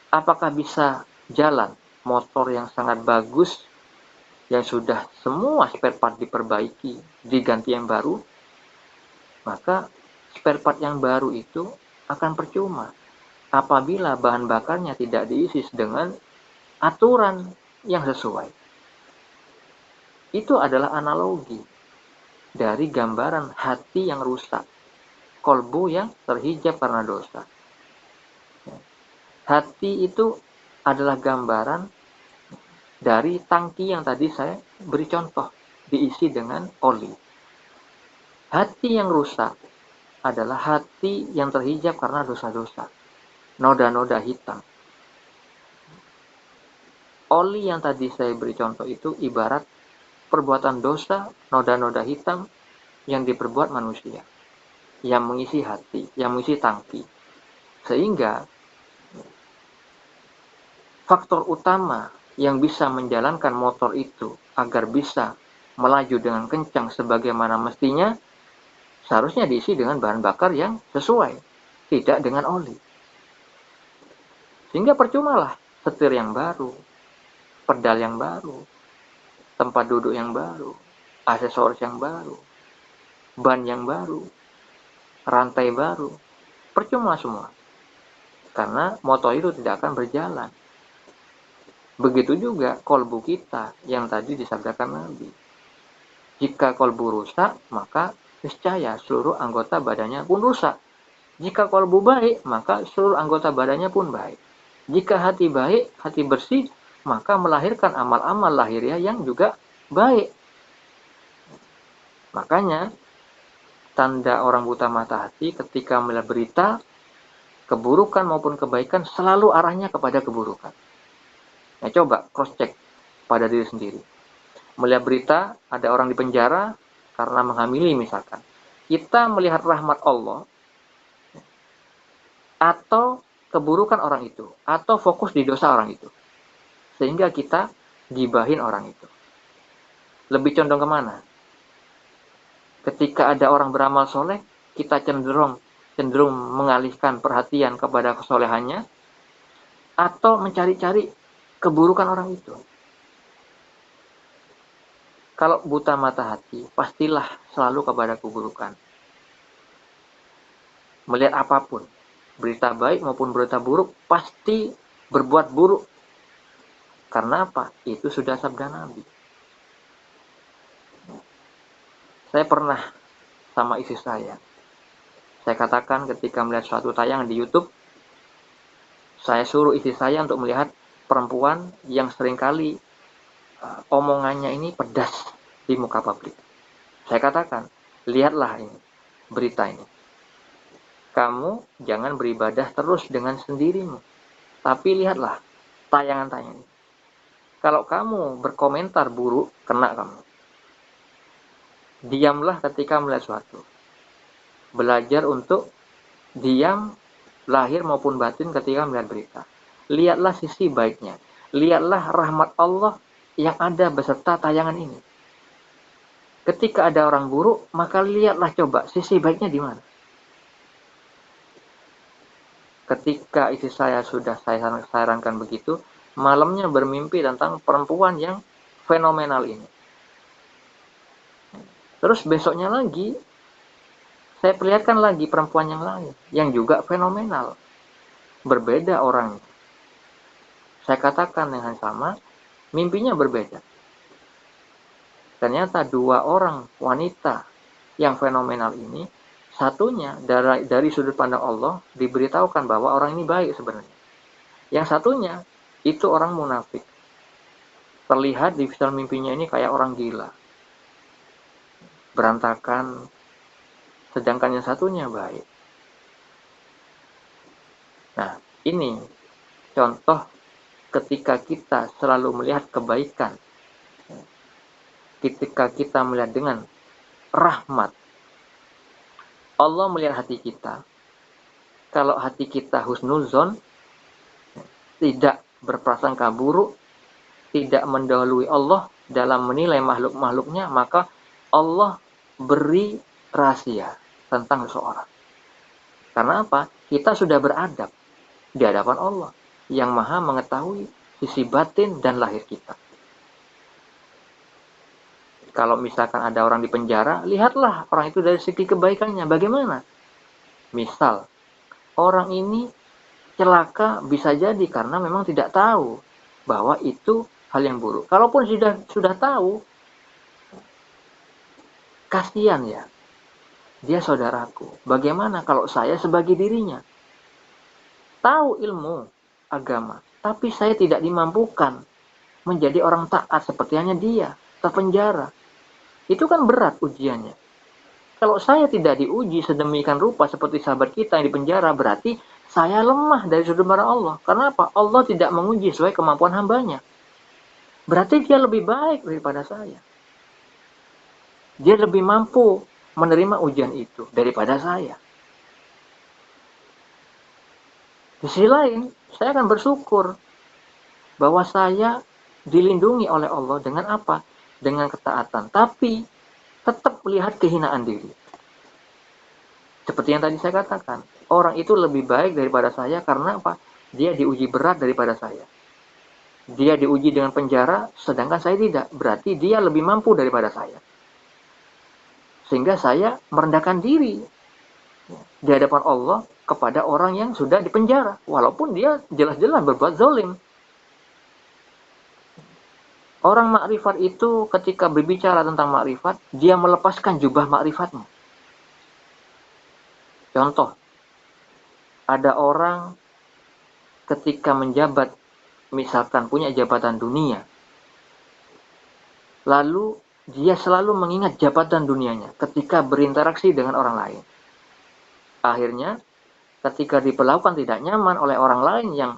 apakah bisa jalan motor yang sangat bagus, yang sudah semua spare part diperbaiki, diganti yang baru? Maka spare part yang baru itu akan percuma apabila bahan bakarnya tidak diisi dengan aturan yang sesuai. Itu adalah analogi dari gambaran hati yang rusak, kolbu yang terhijab karena dosa. Hati itu adalah gambaran dari tangki yang tadi saya beri contoh, diisi dengan oli. Hati yang rusak adalah hati yang terhijab karena dosa-dosa, noda-noda hitam. Oli yang tadi saya beri contoh itu ibarat perbuatan dosa, noda-noda hitam yang diperbuat manusia, yang mengisi hati, yang mengisi tangki. Sehingga faktor utama yang bisa menjalankan motor itu agar bisa melaju dengan kencang sebagaimana mestinya, seharusnya diisi dengan bahan bakar yang sesuai, tidak dengan oli. Sehingga percumalah setir yang baru, pedal yang baru, tempat duduk yang baru, aksesoris yang baru, ban yang baru, rantai baru, percuma semua. Karena motor itu tidak akan berjalan. Begitu juga kolbu kita yang tadi disabdakan Nabi. Jika kolbu rusak, maka niscaya seluruh anggota badannya pun rusak. Jika kolbu baik, maka seluruh anggota badannya pun baik. Jika hati baik, hati bersih, maka melahirkan amal-amal lahiriah yang juga baik. Makanya, tanda orang buta mata hati ketika melihat berita, keburukan maupun kebaikan selalu arahnya kepada keburukan. Nah, coba cross-check pada diri sendiri. Melihat berita, ada orang di penjara karena menghamili misalkan. Kita melihat rahmat Allah, atau keburukan orang itu, atau fokus di dosa orang itu. Sehingga kita gibahin orang itu. Lebih condong kemana? Ketika ada orang beramal soleh, kita cenderung mengalihkan perhatian kepada kesolehannya, atau mencari-cari keburukan orang itu. Kalau buta mata hati, pastilah selalu kepada keburukan. Melihat apapun, berita baik maupun berita buruk, pasti berbuat buruk. Karena apa? Itu sudah sabda Nabi. Saya pernah sama istri saya katakan ketika melihat suatu tayangan di YouTube, saya suruh istri saya untuk melihat perempuan yang seringkali omongannya ini pedas di muka publik. Saya katakan, lihatlah ini, berita ini. Kamu jangan beribadah terus dengan sendirimu, tapi lihatlah tayangan-tayangan ini. Kalau kamu berkomentar buruk, kena kamu. Diamlah ketika melihat suatu. Belajar untuk diam lahir maupun batin ketika melihat berita. Lihatlah sisi baiknya. Lihatlah rahmat Allah yang ada beserta tayangan ini. Ketika ada orang buruk, maka lihatlah coba sisi baiknya di mana. Ketika istri saya sudah saya sarankan begitu, malamnya bermimpi tentang perempuan yang fenomenal ini. Terus besoknya lagi, saya perlihatkan lagi perempuan yang lain, yang juga fenomenal. Berbeda orangnya. Saya katakan dengan sama, mimpinya berbeda. Ternyata dua orang wanita yang fenomenal ini, satunya dari sudut pandang Allah diberitahukan bahwa orang ini baik sebenarnya. Yang satunya itu orang munafik. Terlihat di visual mimpinya ini kayak orang gila. Berantakan, sedangkan yang satunya baik. Nah, ini contoh ketika kita selalu melihat kebaikan, ketika kita melihat dengan rahmat, Allah melihat hati kita. Kalau hati kita husnuzon, tidak berprasangka buruk, tidak mendahului Allah dalam menilai makhluk-makhluknya, maka Allah beri rahasia tentang seseorang. Karena apa? Kita sudah beradab di hadapan Allah yang maha mengetahui sisi batin dan lahir kita. Kalau misalkan ada orang di penjara, lihatlah orang itu dari segi kebaikannya. Bagaimana? Misal, orang ini celaka bisa jadi karena memang tidak tahu bahwa itu hal yang buruk. Kalaupun sudah tahu, kasihan ya. Dia saudaraku. Bagaimana kalau saya sebagai dirinya? Tahu ilmu agama, tapi saya tidak dimampukan menjadi orang taat seperti hanya dia, terpenjara. Itu kan berat ujiannya. Kalau saya tidak diuji sedemikian rupa seperti sahabat kita yang di penjara, berarti saya lemah dari sudut pandang Allah. Karena apa? Allah tidak menguji sesuai kemampuan hambanya. Berarti dia lebih baik daripada saya. Dia lebih mampu menerima ujian itu daripada saya. Di sisi lain, saya akan bersyukur bahwa saya dilindungi oleh Allah dengan apa? Dengan ketaatan. Tapi tetap melihat kehinaan diri. Seperti yang tadi saya katakan, orang itu lebih baik daripada saya karena apa? Dia diuji berat daripada saya. Dia diuji dengan penjara, sedangkan saya tidak. Berarti dia lebih mampu daripada saya. Sehingga saya merendahkan diri di hadapan Allah kepada orang yang sudah dipenjara, walaupun dia jelas-jelas berbuat zalim. Orang makrifat itu ketika berbicara tentang makrifat, dia melepaskan jubah makrifatnya. Contoh, Ada orang ketika menjabat, misalkan punya jabatan dunia, lalu dia selalu mengingat jabatan dunianya ketika berinteraksi dengan orang lain. Akhirnya, ketika diperlakukan tidak nyaman oleh orang lain yang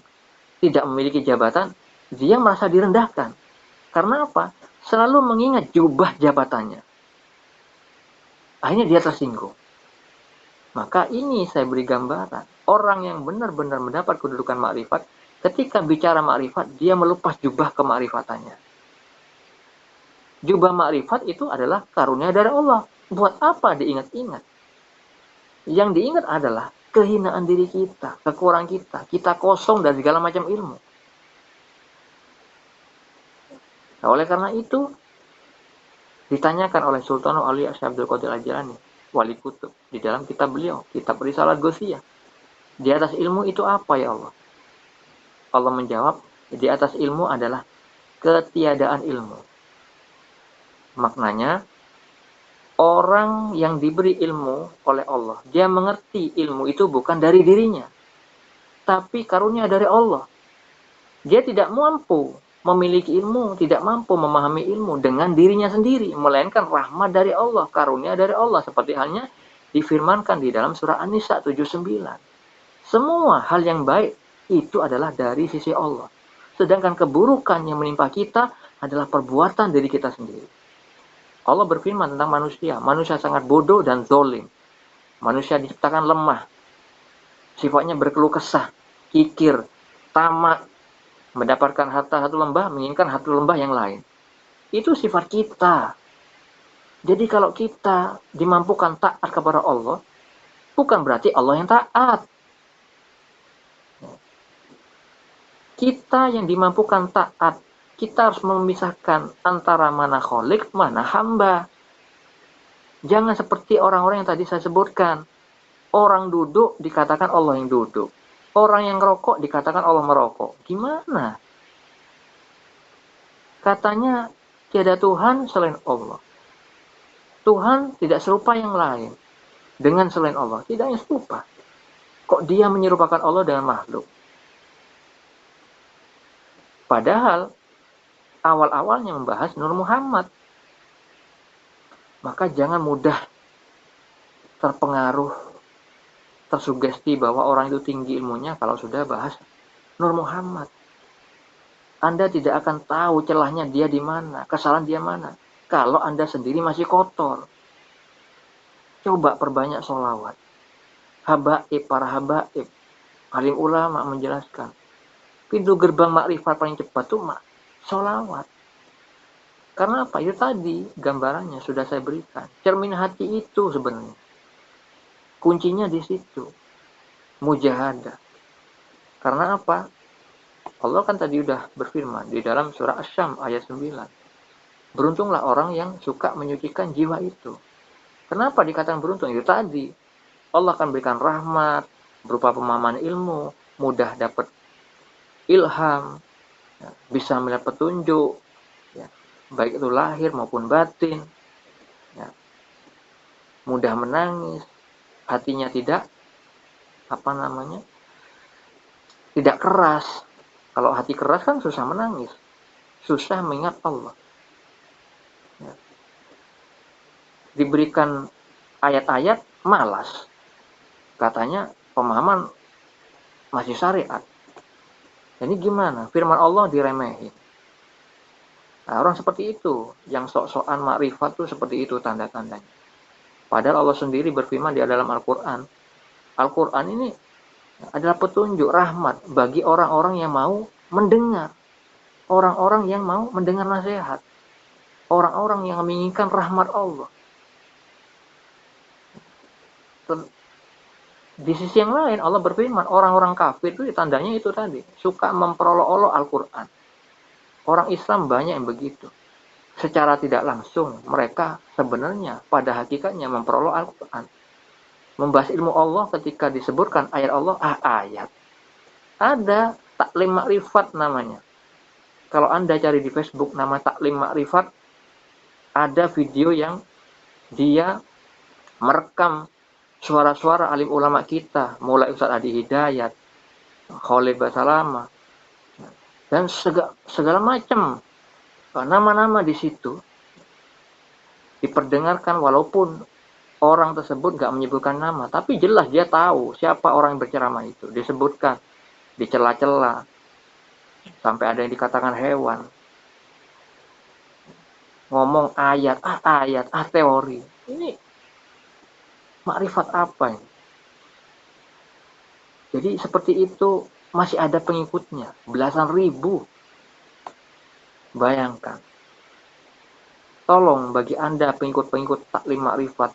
tidak memiliki jabatan, dia merasa direndahkan. Karena apa? Selalu mengingat jubah jabatannya. Akhirnya dia tersinggung. Maka ini saya beri gambaran. Orang yang benar-benar mendapat kedudukan makrifat, ketika bicara makrifat, dia melepas jubah kemakrifatannya. Jubah makrifat itu adalah karunia dari Allah. Buat apa diingat-ingat? Yang diingat adalah kehinaan diri kita, kekurangan kita. Kita kosong dari segala macam ilmu. Nah, oleh karena itu, ditanyakan oleh Sultan Aulia Syekh Abdul Qadir Al-Jilani, Wali Kutub, di dalam kitab beliau, kitab Risalah Ghosiyah. Di atas ilmu itu apa ya Allah? Allah menjawab, di atas ilmu adalah ketiadaan ilmu. Maknanya, orang yang diberi ilmu oleh Allah, dia mengerti ilmu itu bukan dari dirinya, tapi karunia dari Allah. Dia tidak mampu memiliki ilmu, tidak mampu memahami ilmu dengan dirinya sendiri, melainkan rahmat dari Allah, karunia dari Allah, seperti halnya difirmankan di dalam surah An-Nisa 79. Semua hal yang baik itu adalah dari sisi Allah. Sedangkan keburukan yang menimpa kita adalah perbuatan diri kita sendiri. Allah berfirman tentang manusia. Manusia sangat bodoh dan zalim. Manusia diciptakan lemah. Sifatnya berkeluh kesah, kikir, tamak, mendapatkan harta satu lembah, menginginkan satu lembah yang lain. Itu sifat kita. Jadi kalau kita dimampukan taat kepada Allah, bukan berarti Allah yang taat. Kita yang dimampukan taat, kita harus memisahkan antara mana kholik, mana hamba. Jangan seperti orang-orang yang tadi saya sebutkan. Orang duduk dikatakan Allah yang duduk. Orang yang merokok dikatakan Allah merokok. Gimana? Katanya tiada Tuhan selain Allah. Tuhan tidak serupa yang lain dengan selain Allah. Tidak yang serupa. Kok dia menyerupakan Allah dengan makhluk? Padahal awal-awalnya membahas Nur Muhammad. Maka jangan mudah terpengaruh, tersugesti bahwa orang itu tinggi ilmunya kalau sudah bahas Nur Muhammad. Anda tidak akan tahu celahnya dia di mana, kesalahan dia mana, kalau Anda sendiri masih kotor. Coba perbanyak sholawat. Habaib, para habaib, alim ulama menjelaskan. Pintu gerbang makrifat paling cepat tuh sholawat. Karena apa? Itu tadi gambarannya sudah saya berikan. Cermin hati itu sebenarnya. Kuncinya di situ. Mujahadah. Karena apa? Allah kan tadi udah berfirman di dalam surah Asy-Syams ayat 9. Beruntunglah orang yang suka menyucikan jiwa itu. Kenapa dikatakan beruntung? Itu tadi. Allah akan berikan rahmat berupa pemahaman ilmu, mudah dapat ilham, bisa melihat petunjuk, ya, baik itu lahir maupun batin, ya, mudah menangis, hatinya tidak tidak keras. Kalau hati keras kan susah menangis, susah mengingat Allah. Ya. Diberikan ayat-ayat malas, katanya pemahaman masih syariat. Ini gimana? Firman Allah diremehin. Nah, orang seperti itu, yang sok-sokan makrifat tuh seperti itu tanda-tandanya. Padahal Allah sendiri berfirman di dalam Al-Quran. Al-Quran ini adalah petunjuk rahmat bagi orang-orang yang mau mendengar. Orang-orang yang mau mendengar nasihat. Orang-orang yang menginginkan rahmat Allah. Di sisi yang lain Allah berfirman, orang-orang kafir itu tandanya itu tadi, suka memperolok-olok Al-Quran. Orang Islam banyak yang begitu. Secara tidak langsung mereka sebenarnya pada hakikatnya memperolok Al-Quran. Membahas ilmu Allah ketika disebutkan ayat Allah, ayat. Ada taklim makrifat namanya. Kalau Anda cari di Facebook nama taklim makrifat, ada video yang dia merekam suara-suara alim ulama kita, mulai Ustadz Adi Hidayat, Khalid Basalamah, dan segala macam nama-nama di situ diperdengarkan, walaupun orang tersebut nggak menyebutkan nama, tapi jelas dia tahu siapa orang yang berceramah itu, disebutkan, dicela-cela, sampai ada yang dikatakan hewan, ngomong ayat, teori. Ini makrifat apa ini? Jadi seperti itu masih ada pengikutnya, belasan ribu. Bayangkan. Tolong bagi Anda pengikut-pengikut taklim makrifat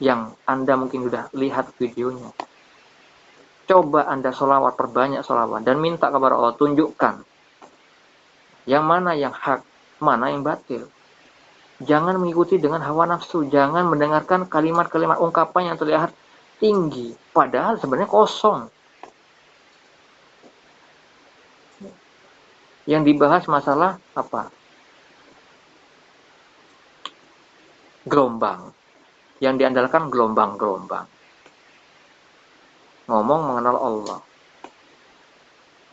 yang Anda mungkin sudah lihat videonya, coba Anda sholawat, perbanyak sholawat, dan minta kepada Allah, tunjukkan yang mana yang hak, mana yang batil. Jangan mengikuti dengan hawa nafsu, jangan mendengarkan kalimat-kalimat ungkapan yang terlihat tinggi, padahal sebenarnya kosong. Yang dibahas masalah apa? Gelombang. Yang diandalkan gelombang-gelombang. Ngomong mengenal Allah.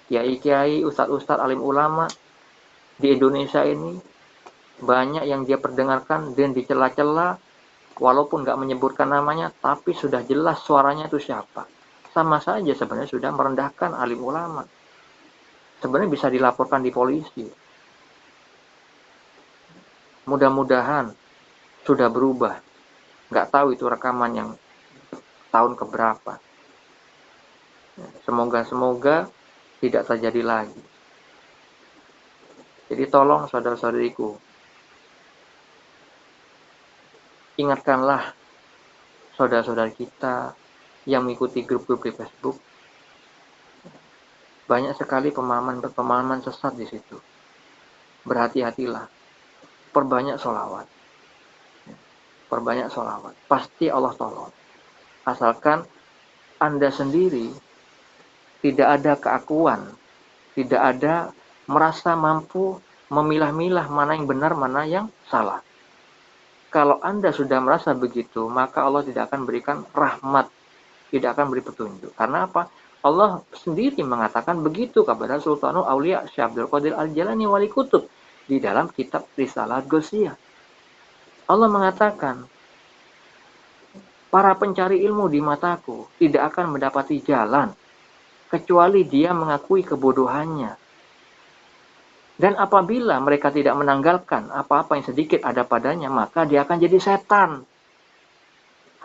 Kiai-kiai, ustadz-ustadz, alim ulama di Indonesia ini banyak yang dia perdengarkan dan dicela-cela, walaupun nggak menyebutkan namanya, tapi sudah jelas suaranya itu siapa. Sama saja sebenarnya sudah merendahkan alim ulama. Sebenarnya bisa dilaporkan di polisi. Mudah-mudahan sudah berubah. Nggak tahu itu rekaman yang tahun keberapa. Semoga tidak terjadi lagi. Jadi tolong saudara-saudariku, ingatkanlah saudara-saudara kita yang mengikuti grup-grup di Facebook. Banyak sekali pemahaman sesat di situ. Berhati-hatilah. Perbanyak sholawat. Pasti Allah tolong. Asalkan Anda sendiri tidak ada keakuan, tidak ada merasa mampu memilah-milah mana yang benar, mana yang salah. Kalau Anda sudah merasa begitu, maka Allah tidak akan berikan rahmat, tidak akan beri petunjuk. Karena apa? Allah sendiri mengatakan begitu kepada Sultanul Aulia Syekh Abdul Qadir Al-Jalani Wali Kutub di dalam kitab Risalah Ghausiyah. Allah mengatakan, para pencari ilmu di mataku tidak akan mendapati jalan kecuali dia mengakui kebodohannya. Dan apabila mereka tidak menanggalkan apa-apa yang sedikit ada padanya, maka dia akan jadi setan.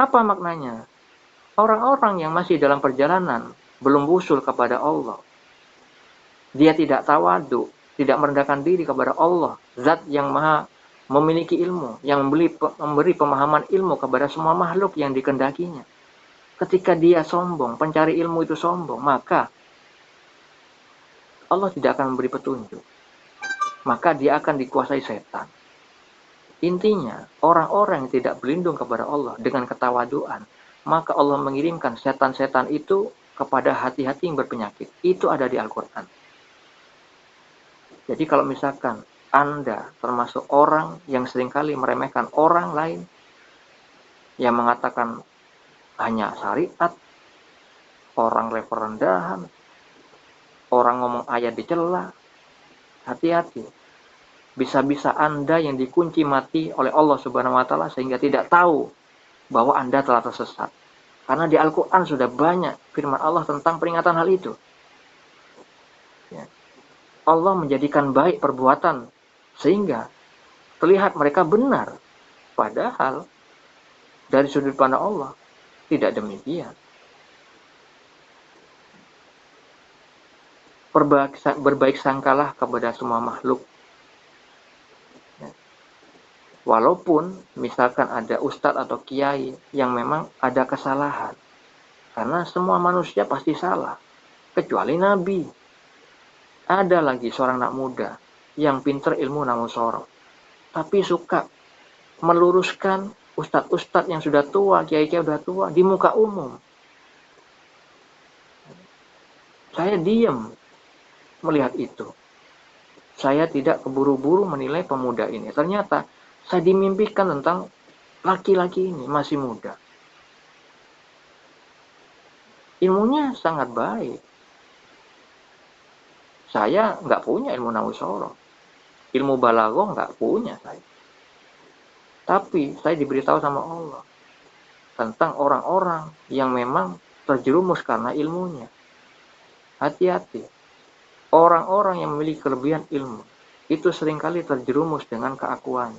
Apa maknanya? Orang-orang yang masih dalam perjalanan, belum wusul kepada Allah, dia tidak tawadu, tidak merendahkan diri kepada Allah, zat yang maha memiliki ilmu, yang memberi pemahaman ilmu kepada semua makhluk yang dikendakinya. Ketika dia sombong, pencari ilmu itu sombong, maka Allah tidak akan memberi petunjuk. Maka dia akan dikuasai setan. Intinya, orang-orang yang tidak berlindung kepada Allah dengan ketawaduan, maka Allah mengirimkan setan-setan itu kepada hati-hati yang berpenyakit. Itu ada di Al-Quran. Jadi kalau misalkan Anda termasuk orang yang seringkali meremehkan orang lain, yang mengatakan hanya syariat, orang level rendahan, orang ngomong ayat dicela, hati-hati. Bisa-bisa Anda yang dikunci mati oleh Allah Subhanahu wa Ta'ala sehingga tidak tahu bahwa Anda telah tersesat. Karena di Al-Quran sudah banyak firman Allah tentang peringatan hal itu. Ya. Allah menjadikan baik perbuatan sehingga terlihat mereka benar. Padahal dari sudut pandang Allah tidak demikian. Berbaik sangkalah kepada semua makhluk. Walaupun misalkan ada ustadz atau kiai yang memang ada kesalahan. Karena semua manusia pasti salah. Kecuali Nabi. Ada lagi seorang anak muda yang pintar ilmu namun sorok. Tapi suka meluruskan ustadz-ustadz yang sudah tua, kiai-kiai sudah tua di muka umum. Saya diam melihat itu. Saya tidak keburu-buru menilai pemuda ini. Ternyata saya dimimpikan tentang laki-laki ini masih muda. ilmunya sangat baik. Saya nggak punya ilmu nahwu sorof, ilmu balaghah nggak punya saya. Tapi saya diberitahu sama Allah tentang orang-orang yang memang terjerumus karena ilmunya. Hati-hati, orang-orang yang memiliki kelebihan ilmu itu seringkali terjerumus dengan keakuan.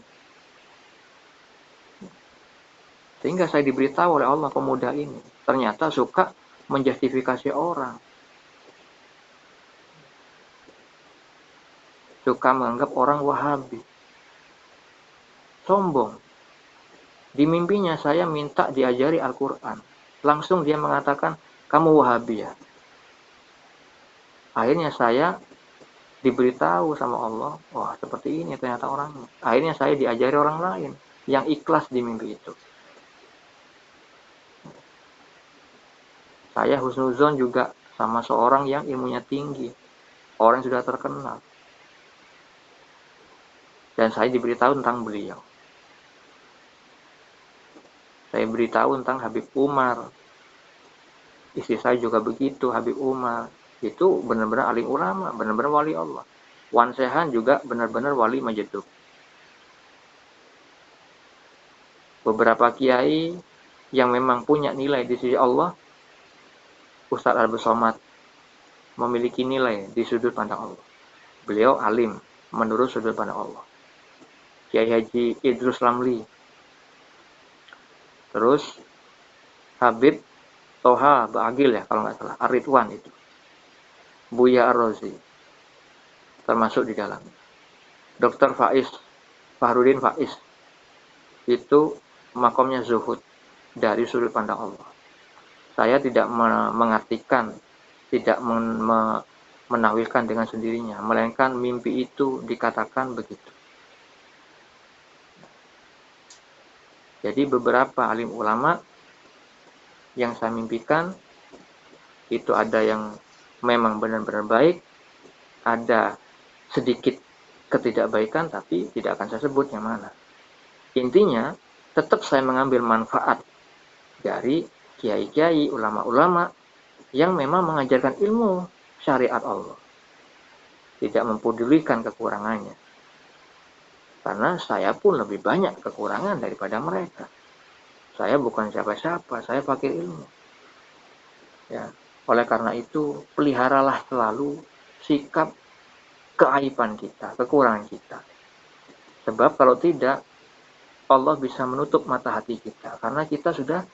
Sehingga saya diberitahu oleh Allah, pemuda ini ternyata suka menjustifikasi orang, suka menganggap orang Wahabi, sombong. Di mimpinya saya minta diajari Al-Quran, langsung dia mengatakan, kamu Wahabi ya. Akhirnya saya diberitahu sama Allah, wah seperti ini ternyata orangnya. Akhirnya saya diajari orang lain yang ikhlas di mimpi itu. Saya husnuzon juga sama seorang yang ilmunya tinggi, orang yang sudah terkenal. Dan saya diberitahu tentang beliau. Saya beritahu tentang Habib Umar. Istri saya juga begitu, Habib Umar. Itu benar-benar alim ulama, benar-benar wali Allah. Wan Sehan juga benar-benar wali Majeduk. Beberapa kiai yang memang punya nilai di sisi Allah, Ustadz Abdul Somad memiliki nilai di sudut pandang Allah. Beliau alim menurut sudut pandang Allah. Kiai Haji Idrus Lamli. Terus Habib Toha Ba'agil ya kalau nggak salah, Ar-Ridwan itu. Buya Ar-Razi termasuk di dalam. Dr. Faiz, Fahrudin Faiz, itu makomnya zuhud dari sudut pandang Allah. Saya tidak mengartikan, tidak menawilkan dengan sendirinya, melainkan mimpi itu dikatakan begitu. Jadi beberapa alim ulama yang saya mimpikan, itu ada yang memang benar-benar baik, ada sedikit ketidakbaikan, tapi tidak akan saya sebut yang mana. Intinya, tetap saya mengambil manfaat dari kiai-kiai, ulama-ulama yang memang mengajarkan ilmu syariat Allah. Tidak mempedulikan kekurangannya. Karena saya pun lebih banyak kekurangan daripada mereka. Saya bukan siapa-siapa, saya pakai ilmu. Ya, oleh karena itu, peliharalah selalu sikap keaiban kita, kekurangan kita. Sebab kalau tidak, Allah bisa menutup mata hati kita. Karena kita sudah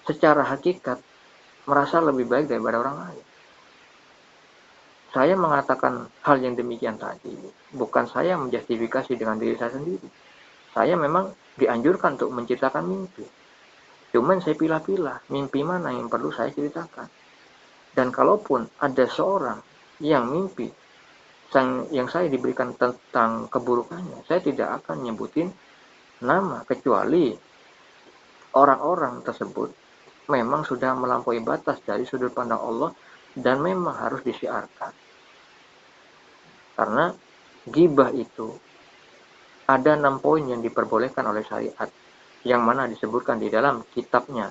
secara hakikat merasa lebih baik daripada orang lain. Saya mengatakan hal yang demikian tadi, bukan saya menjustifikasi dengan diri saya sendiri. Saya memang dianjurkan untuk menciptakan mimpi. Cuman saya pilah-pilah mimpi mana yang perlu saya ceritakan. Dan kalaupun ada seorang yang mimpi yang saya diberikan tentang keburukannya, saya tidak akan nyebutin nama, kecuali orang-orang tersebut memang sudah melampaui batas dari sudut pandang Allah dan memang harus disiarkan. Karena ghibah itu ada 6 poin yang diperbolehkan oleh syariat, yang mana disebutkan di dalam kitabnya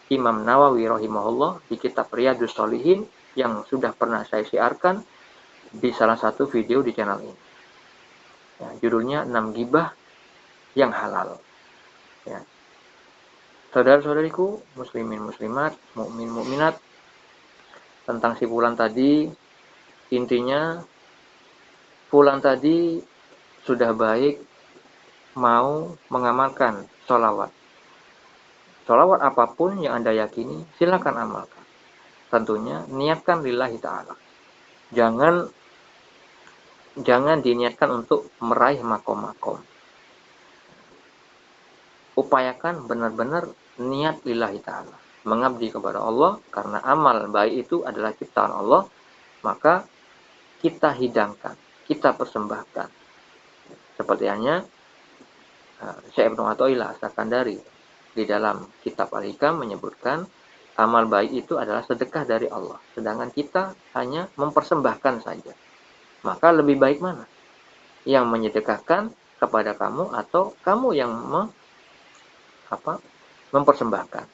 Imam Nawawi rahimahullah di kitab Riyadhus Shalihin yang sudah pernah saya siarkan di salah satu video di channel ini. Ya, judulnya 6 ghibah yang halal. Ya. Saudara-saudariku, muslimin muslimat, mukmin mukminat, tentang si Fulan tadi, intinya Fulan tadi sudah baik mau mengamalkan sholawat. Sholawat apapun yang Anda yakini, silakan amalkan. Tentunya niatkan lillahi ta'ala. Jangan diniatkan untuk meraih makom-makom. Upayakan benar-benar niat lillahi ta'ala. Mengabdi kepada Allah, karena amal baik itu adalah ciptaan Allah, maka kita hidangkan, kita persembahkan. Seperti hanya Syekh Ibnu Athaillah As-Sakandari di dalam kitab Al-Hikam menyebutkan amal baik itu adalah sedekah dari Allah, sedangkan kita hanya mempersembahkan saja. Maka lebih baik mana? Yang menyedekahkan kepada kamu atau kamu yang mempersembahkan?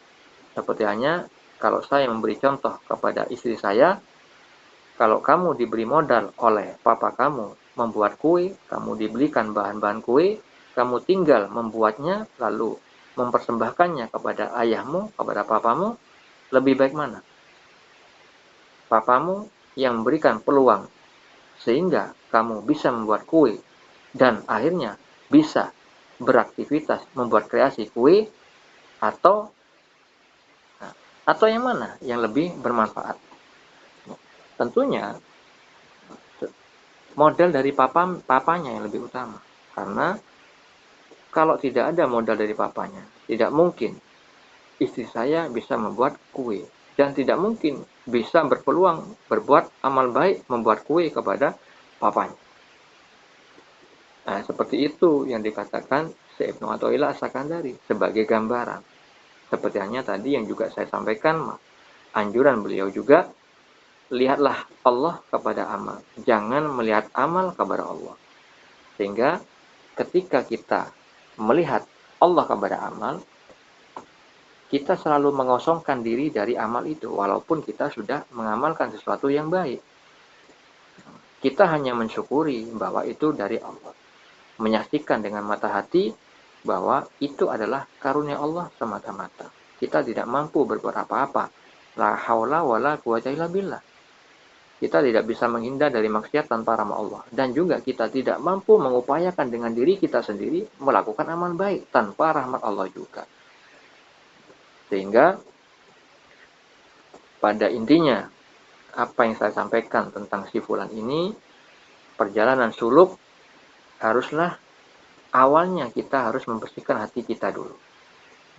Seperti hanya Kalau saya memberi contoh kepada istri saya, kalau kamu diberi modal oleh papa kamu membuat kue, kamu dibelikan bahan-bahan kue, kamu tinggal membuatnya lalu mempersembahkannya kepada ayahmu, kepada papamu, lebih baik mana? Papamu yang memberikan peluang sehingga kamu bisa membuat kue dan akhirnya bisa beraktivitas membuat kreasi kue, atau yang mana yang lebih bermanfaat? Tentunya modal dari papanya yang lebih utama. Karena kalau tidak ada modal dari papanya, tidak mungkin istri saya bisa membuat kue. Dan tidak mungkin bisa berpeluang berbuat amal baik membuat kue kepada papanya. Nah, seperti itu yang dikatakan Syekh Ibnu Athaillah As-Sakandari sebagai gambaran. Seperti hanya tadi yang juga saya sampaikan, anjuran beliau juga, lihatlah Allah kepada amal. Jangan melihat amal kepada Allah. Sehingga ketika kita melihat Allah kepada amal, kita selalu mengosongkan diri dari amal itu, walaupun kita sudah mengamalkan sesuatu yang baik. Kita hanya mensyukuri bahwa itu dari Allah. Menyaksikan dengan mata hati bahwa itu adalah karunia Allah semata-mata. Kita tidak mampu berbuat apa-apa. La haula wala quwata illa billah. Kita tidak bisa menghindar dari maksiat tanpa rahmat Allah. Dan juga kita tidak mampu mengupayakan dengan diri kita sendiri melakukan amal baik tanpa rahmat Allah juga. Sehingga pada intinya apa yang saya sampaikan tentang si fulan ini, perjalanan suluk haruslah awalnya kita harus membersihkan hati kita dulu.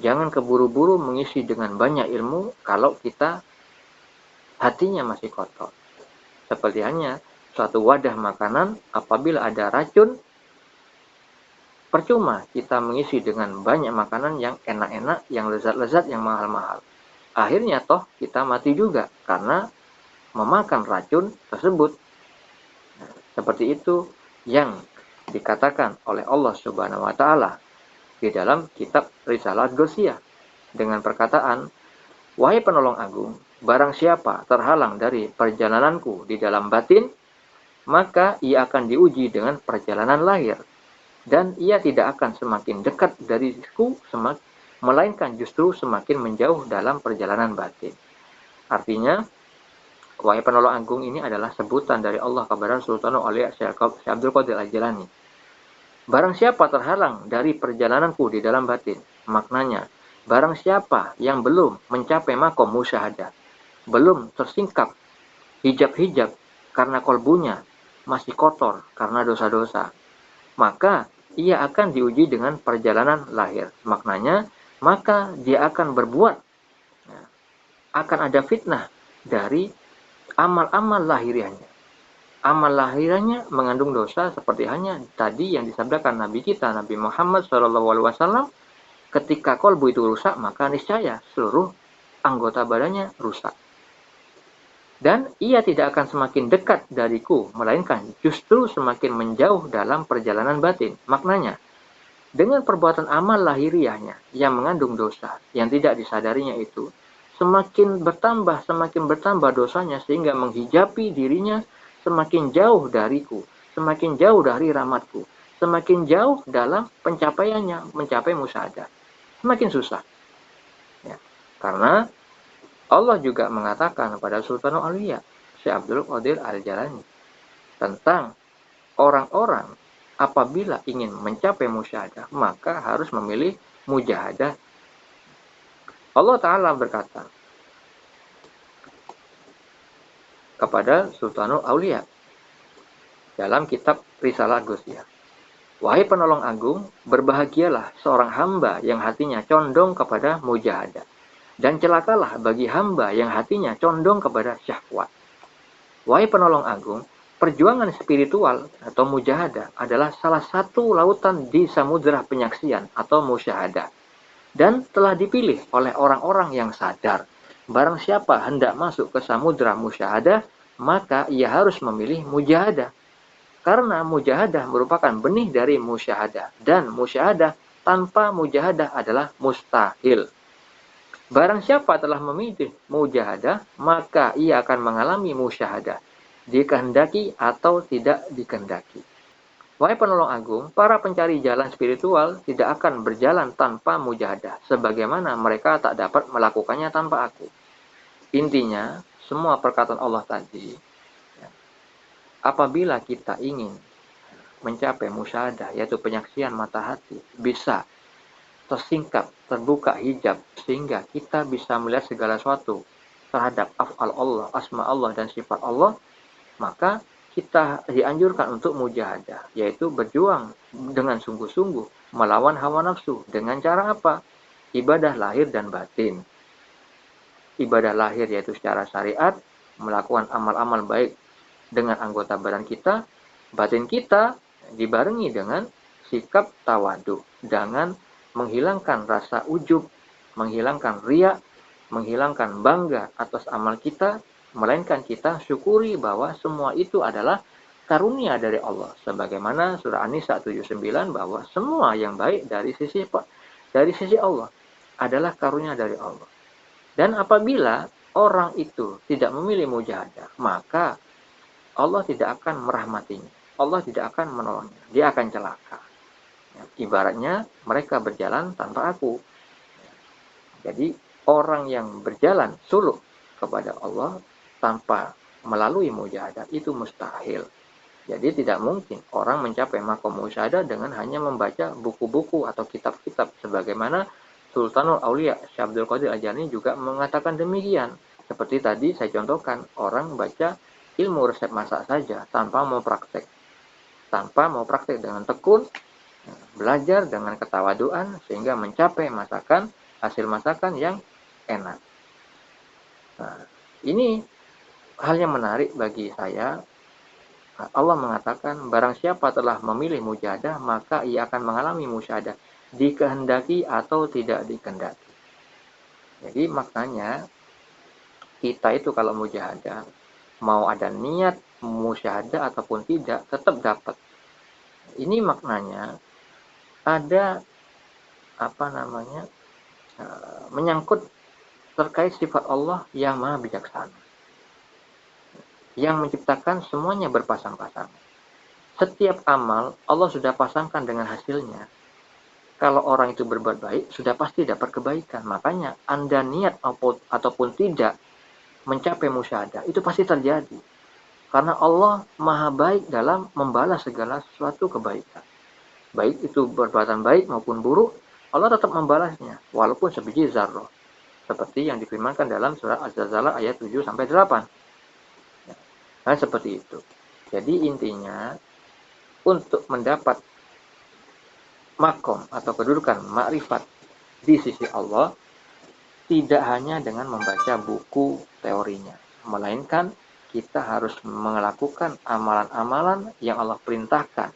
Jangan keburu-buru mengisi dengan banyak ilmu kalau kita hatinya masih kotor. Seperti hanya suatu wadah makanan, apabila ada racun, percuma kita mengisi dengan banyak makanan yang enak-enak, yang lezat-lezat, yang mahal-mahal. Akhirnya toh kita mati juga karena memakan racun tersebut. Seperti itu yang dikatakan oleh Allah Subhanahu wa taala di dalam kitab Risalah Ghausiyah dengan perkataan, "Wahai penolong agung, barang siapa terhalang dari perjalananku di dalam batin, maka ia akan diuji dengan perjalanan lahir, dan ia tidak akan semakin dekat dariku melainkan justru semakin menjauh dalam perjalanan batin." Artinya, wahai penolong agung ini adalah sebutan dari Allah kepada Sultan Aulia Syekh Abdul Qadir Al-Jilani. Barang siapa terhalang dari perjalananku di dalam batin, maknanya, barang siapa yang belum mencapai makom musyahadah, belum tersingkap hijab-hijab karena kolbunya masih kotor karena dosa-dosa, maka ia akan diuji dengan perjalanan lahir. Maknanya, maka dia akan berbuat, akan ada fitnah dari amal-amal lahiriahnya. Amal lahiriahnya mengandung dosa seperti hanya tadi yang disabdakan Nabi kita, Nabi Muhammad SAW, ketika kolbu itu rusak, maka niscaya seluruh anggota badannya rusak. Dan ia tidak akan semakin dekat dariku, melainkan justru semakin menjauh dalam perjalanan batin. Maknanya, dengan perbuatan amal lahiriahnya yang mengandung dosa, yang tidak disadarinya itu, semakin bertambah dosanya sehingga menghijabi dirinya semakin jauh dariku, semakin jauh dari rahmatku, semakin jauh dalam pencapaiannya, mencapai musyahadah. Semakin susah. Ya. Karena Allah juga mengatakan kepada Sultan Aulia, Syekh Abdul Qadir Al-Jilani, tentang orang-orang apabila ingin mencapai musyahadah, maka harus memilih mujahadah. Allah Ta'ala berkata kepada Sultanul Aulia dalam kitab Risalah Ghausiyah, wahai penolong agung, berbahagialah seorang hamba yang hatinya condong kepada mujahadah, dan celakalah bagi hamba yang hatinya condong kepada syahwat. Wahai penolong agung, perjuangan spiritual atau mujahadah adalah salah satu lautan di samudera penyaksian atau musyahadah, dan telah dipilih oleh orang-orang yang sadar. Barang siapa hendak masuk ke samudera musyahadah, maka ia harus memilih mujahadah. Karena mujahadah merupakan benih dari musyahadah. Dan musyahadah tanpa mujahadah adalah mustahil. Barang siapa telah memilih mujahadah, maka ia akan mengalami musyahadah, dikehendaki atau tidak dikehendaki. Wahai penolong agung, para pencari jalan spiritual tidak akan berjalan tanpa mujahadah, sebagaimana mereka tak dapat melakukannya tanpa aku. Intinya, semua perkataan Allah tadi, apabila kita ingin mencapai musyahadah, yaitu penyaksian mata hati, bisa tersingkap, terbuka hijab, sehingga kita bisa melihat segala sesuatu terhadap af'al Allah, asma Allah, dan sifat Allah, maka kita dianjurkan untuk mujahadah, yaitu berjuang dengan sungguh-sungguh, melawan hawa nafsu. Dengan cara apa? Ibadah lahir dan batin. Ibadah lahir yaitu secara syariat, melakukan amal-amal baik dengan anggota badan kita, batin kita dibarengi dengan sikap tawadu, dengan menghilangkan rasa ujub, menghilangkan riya, menghilangkan bangga atas amal kita, melainkan kita syukuri bahwa semua itu adalah karunia dari Allah. Sebagaimana surah An-Nisa 79 bahwa semua yang baik dari sisi Allah adalah karunia dari Allah. Dan apabila orang itu tidak memilih mujahadah, maka Allah tidak akan merahmatinya. Allah tidak akan menolongnya. Dia akan celaka. Ibaratnya mereka berjalan tanpa aku. Jadi orang yang berjalan suluk kepada Allah tanpa melalui mujahadah itu mustahil. Jadi tidak mungkin orang mencapai makom musyahadah dengan hanya membaca buku-buku atau kitab-kitab. Sebagaimana Sultanul Aulia Syekh Abdul Qadir Al-Jilani juga mengatakan demikian. Seperti tadi saya contohkan, orang baca ilmu resep masak saja tanpa mau praktek. Tanpa mau praktek dengan tekun, belajar dengan ketawaduan sehingga mencapai hasil masakan yang enak. Nah, ini hal yang menarik bagi saya. Allah mengatakan, barang siapa telah memilih mujahadah, maka ia akan mengalami musyahadah, dikehendaki atau tidak dikehendaki. Jadi maknanya, kita itu kalau mujahadah, mau ada niat musyahadah ataupun tidak, tetap dapat. Ini maknanya, ada menyangkut terkait sifat Allah yang maha bijaksana, yang menciptakan semuanya berpasang-pasang. Setiap amal Allah sudah pasangkan dengan hasilnya. Kalau orang itu berbuat baik, sudah pasti dapat kebaikan. Makanya Anda niat ataupun tidak mencapai musyahadah, itu pasti terjadi. Karena Allah maha baik dalam membalas segala sesuatu kebaikan. Baik itu perbuatan baik maupun buruk, Allah tetap membalasnya, walaupun sebiji zarrah. Seperti yang difirmankan dalam surat Az-Zalzalah ayat 7-8. Nah, seperti itu. Jadi intinya, untuk mendapat makom atau kedudukan makrifat di sisi Allah, tidak hanya dengan membaca buku teorinya, melainkan kita harus melakukan amalan-amalan yang Allah perintahkan,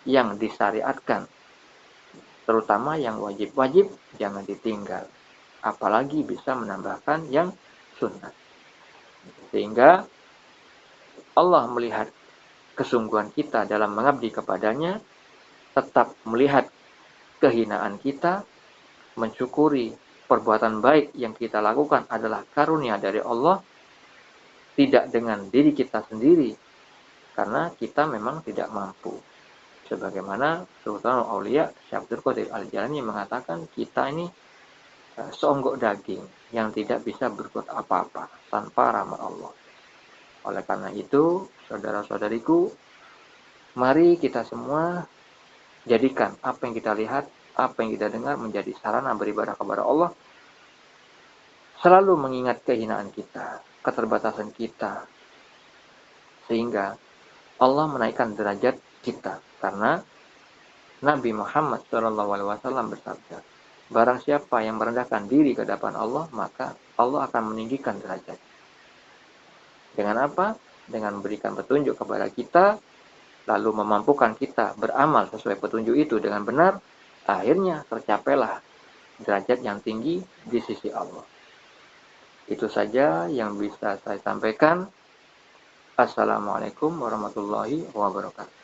yang disyariatkan, terutama yang wajib-wajib jangan ditinggal, apalagi bisa menambahkan yang sunnah. Sehingga Allah melihat kesungguhan kita dalam mengabdi kepadanya, tetap melihat kehinaan kita, mensyukuri perbuatan baik yang kita lakukan adalah karunia dari Allah, tidak dengan diri kita sendiri, karena kita memang tidak mampu. Sebagaimana Sultanul Aulia Syekh Abdul Qadir Al-Jilani mengatakan, kita ini seonggok daging yang tidak bisa berbuat apa-apa tanpa rahmat Allah. Oleh karena itu, saudara-saudariku, mari kita semua jadikan apa yang kita lihat, apa yang kita dengar menjadi sarana beribadah kepada Allah. Selalu mengingat kehinaan kita, keterbatasan kita, sehingga Allah menaikkan derajat kita. Karena Nabi Muhammad SAW bersabda, barang siapa yang merendahkan diri ke hadapan Allah, maka Allah akan meninggikan derajat. Dengan apa? Dengan memberikan petunjuk kepada kita, lalu memampukan kita beramal sesuai petunjuk itu dengan benar, akhirnya tercapailah derajat yang tinggi di sisi Allah. Itu saja yang bisa saya sampaikan. Assalamualaikum warahmatullahi wabarakatuh.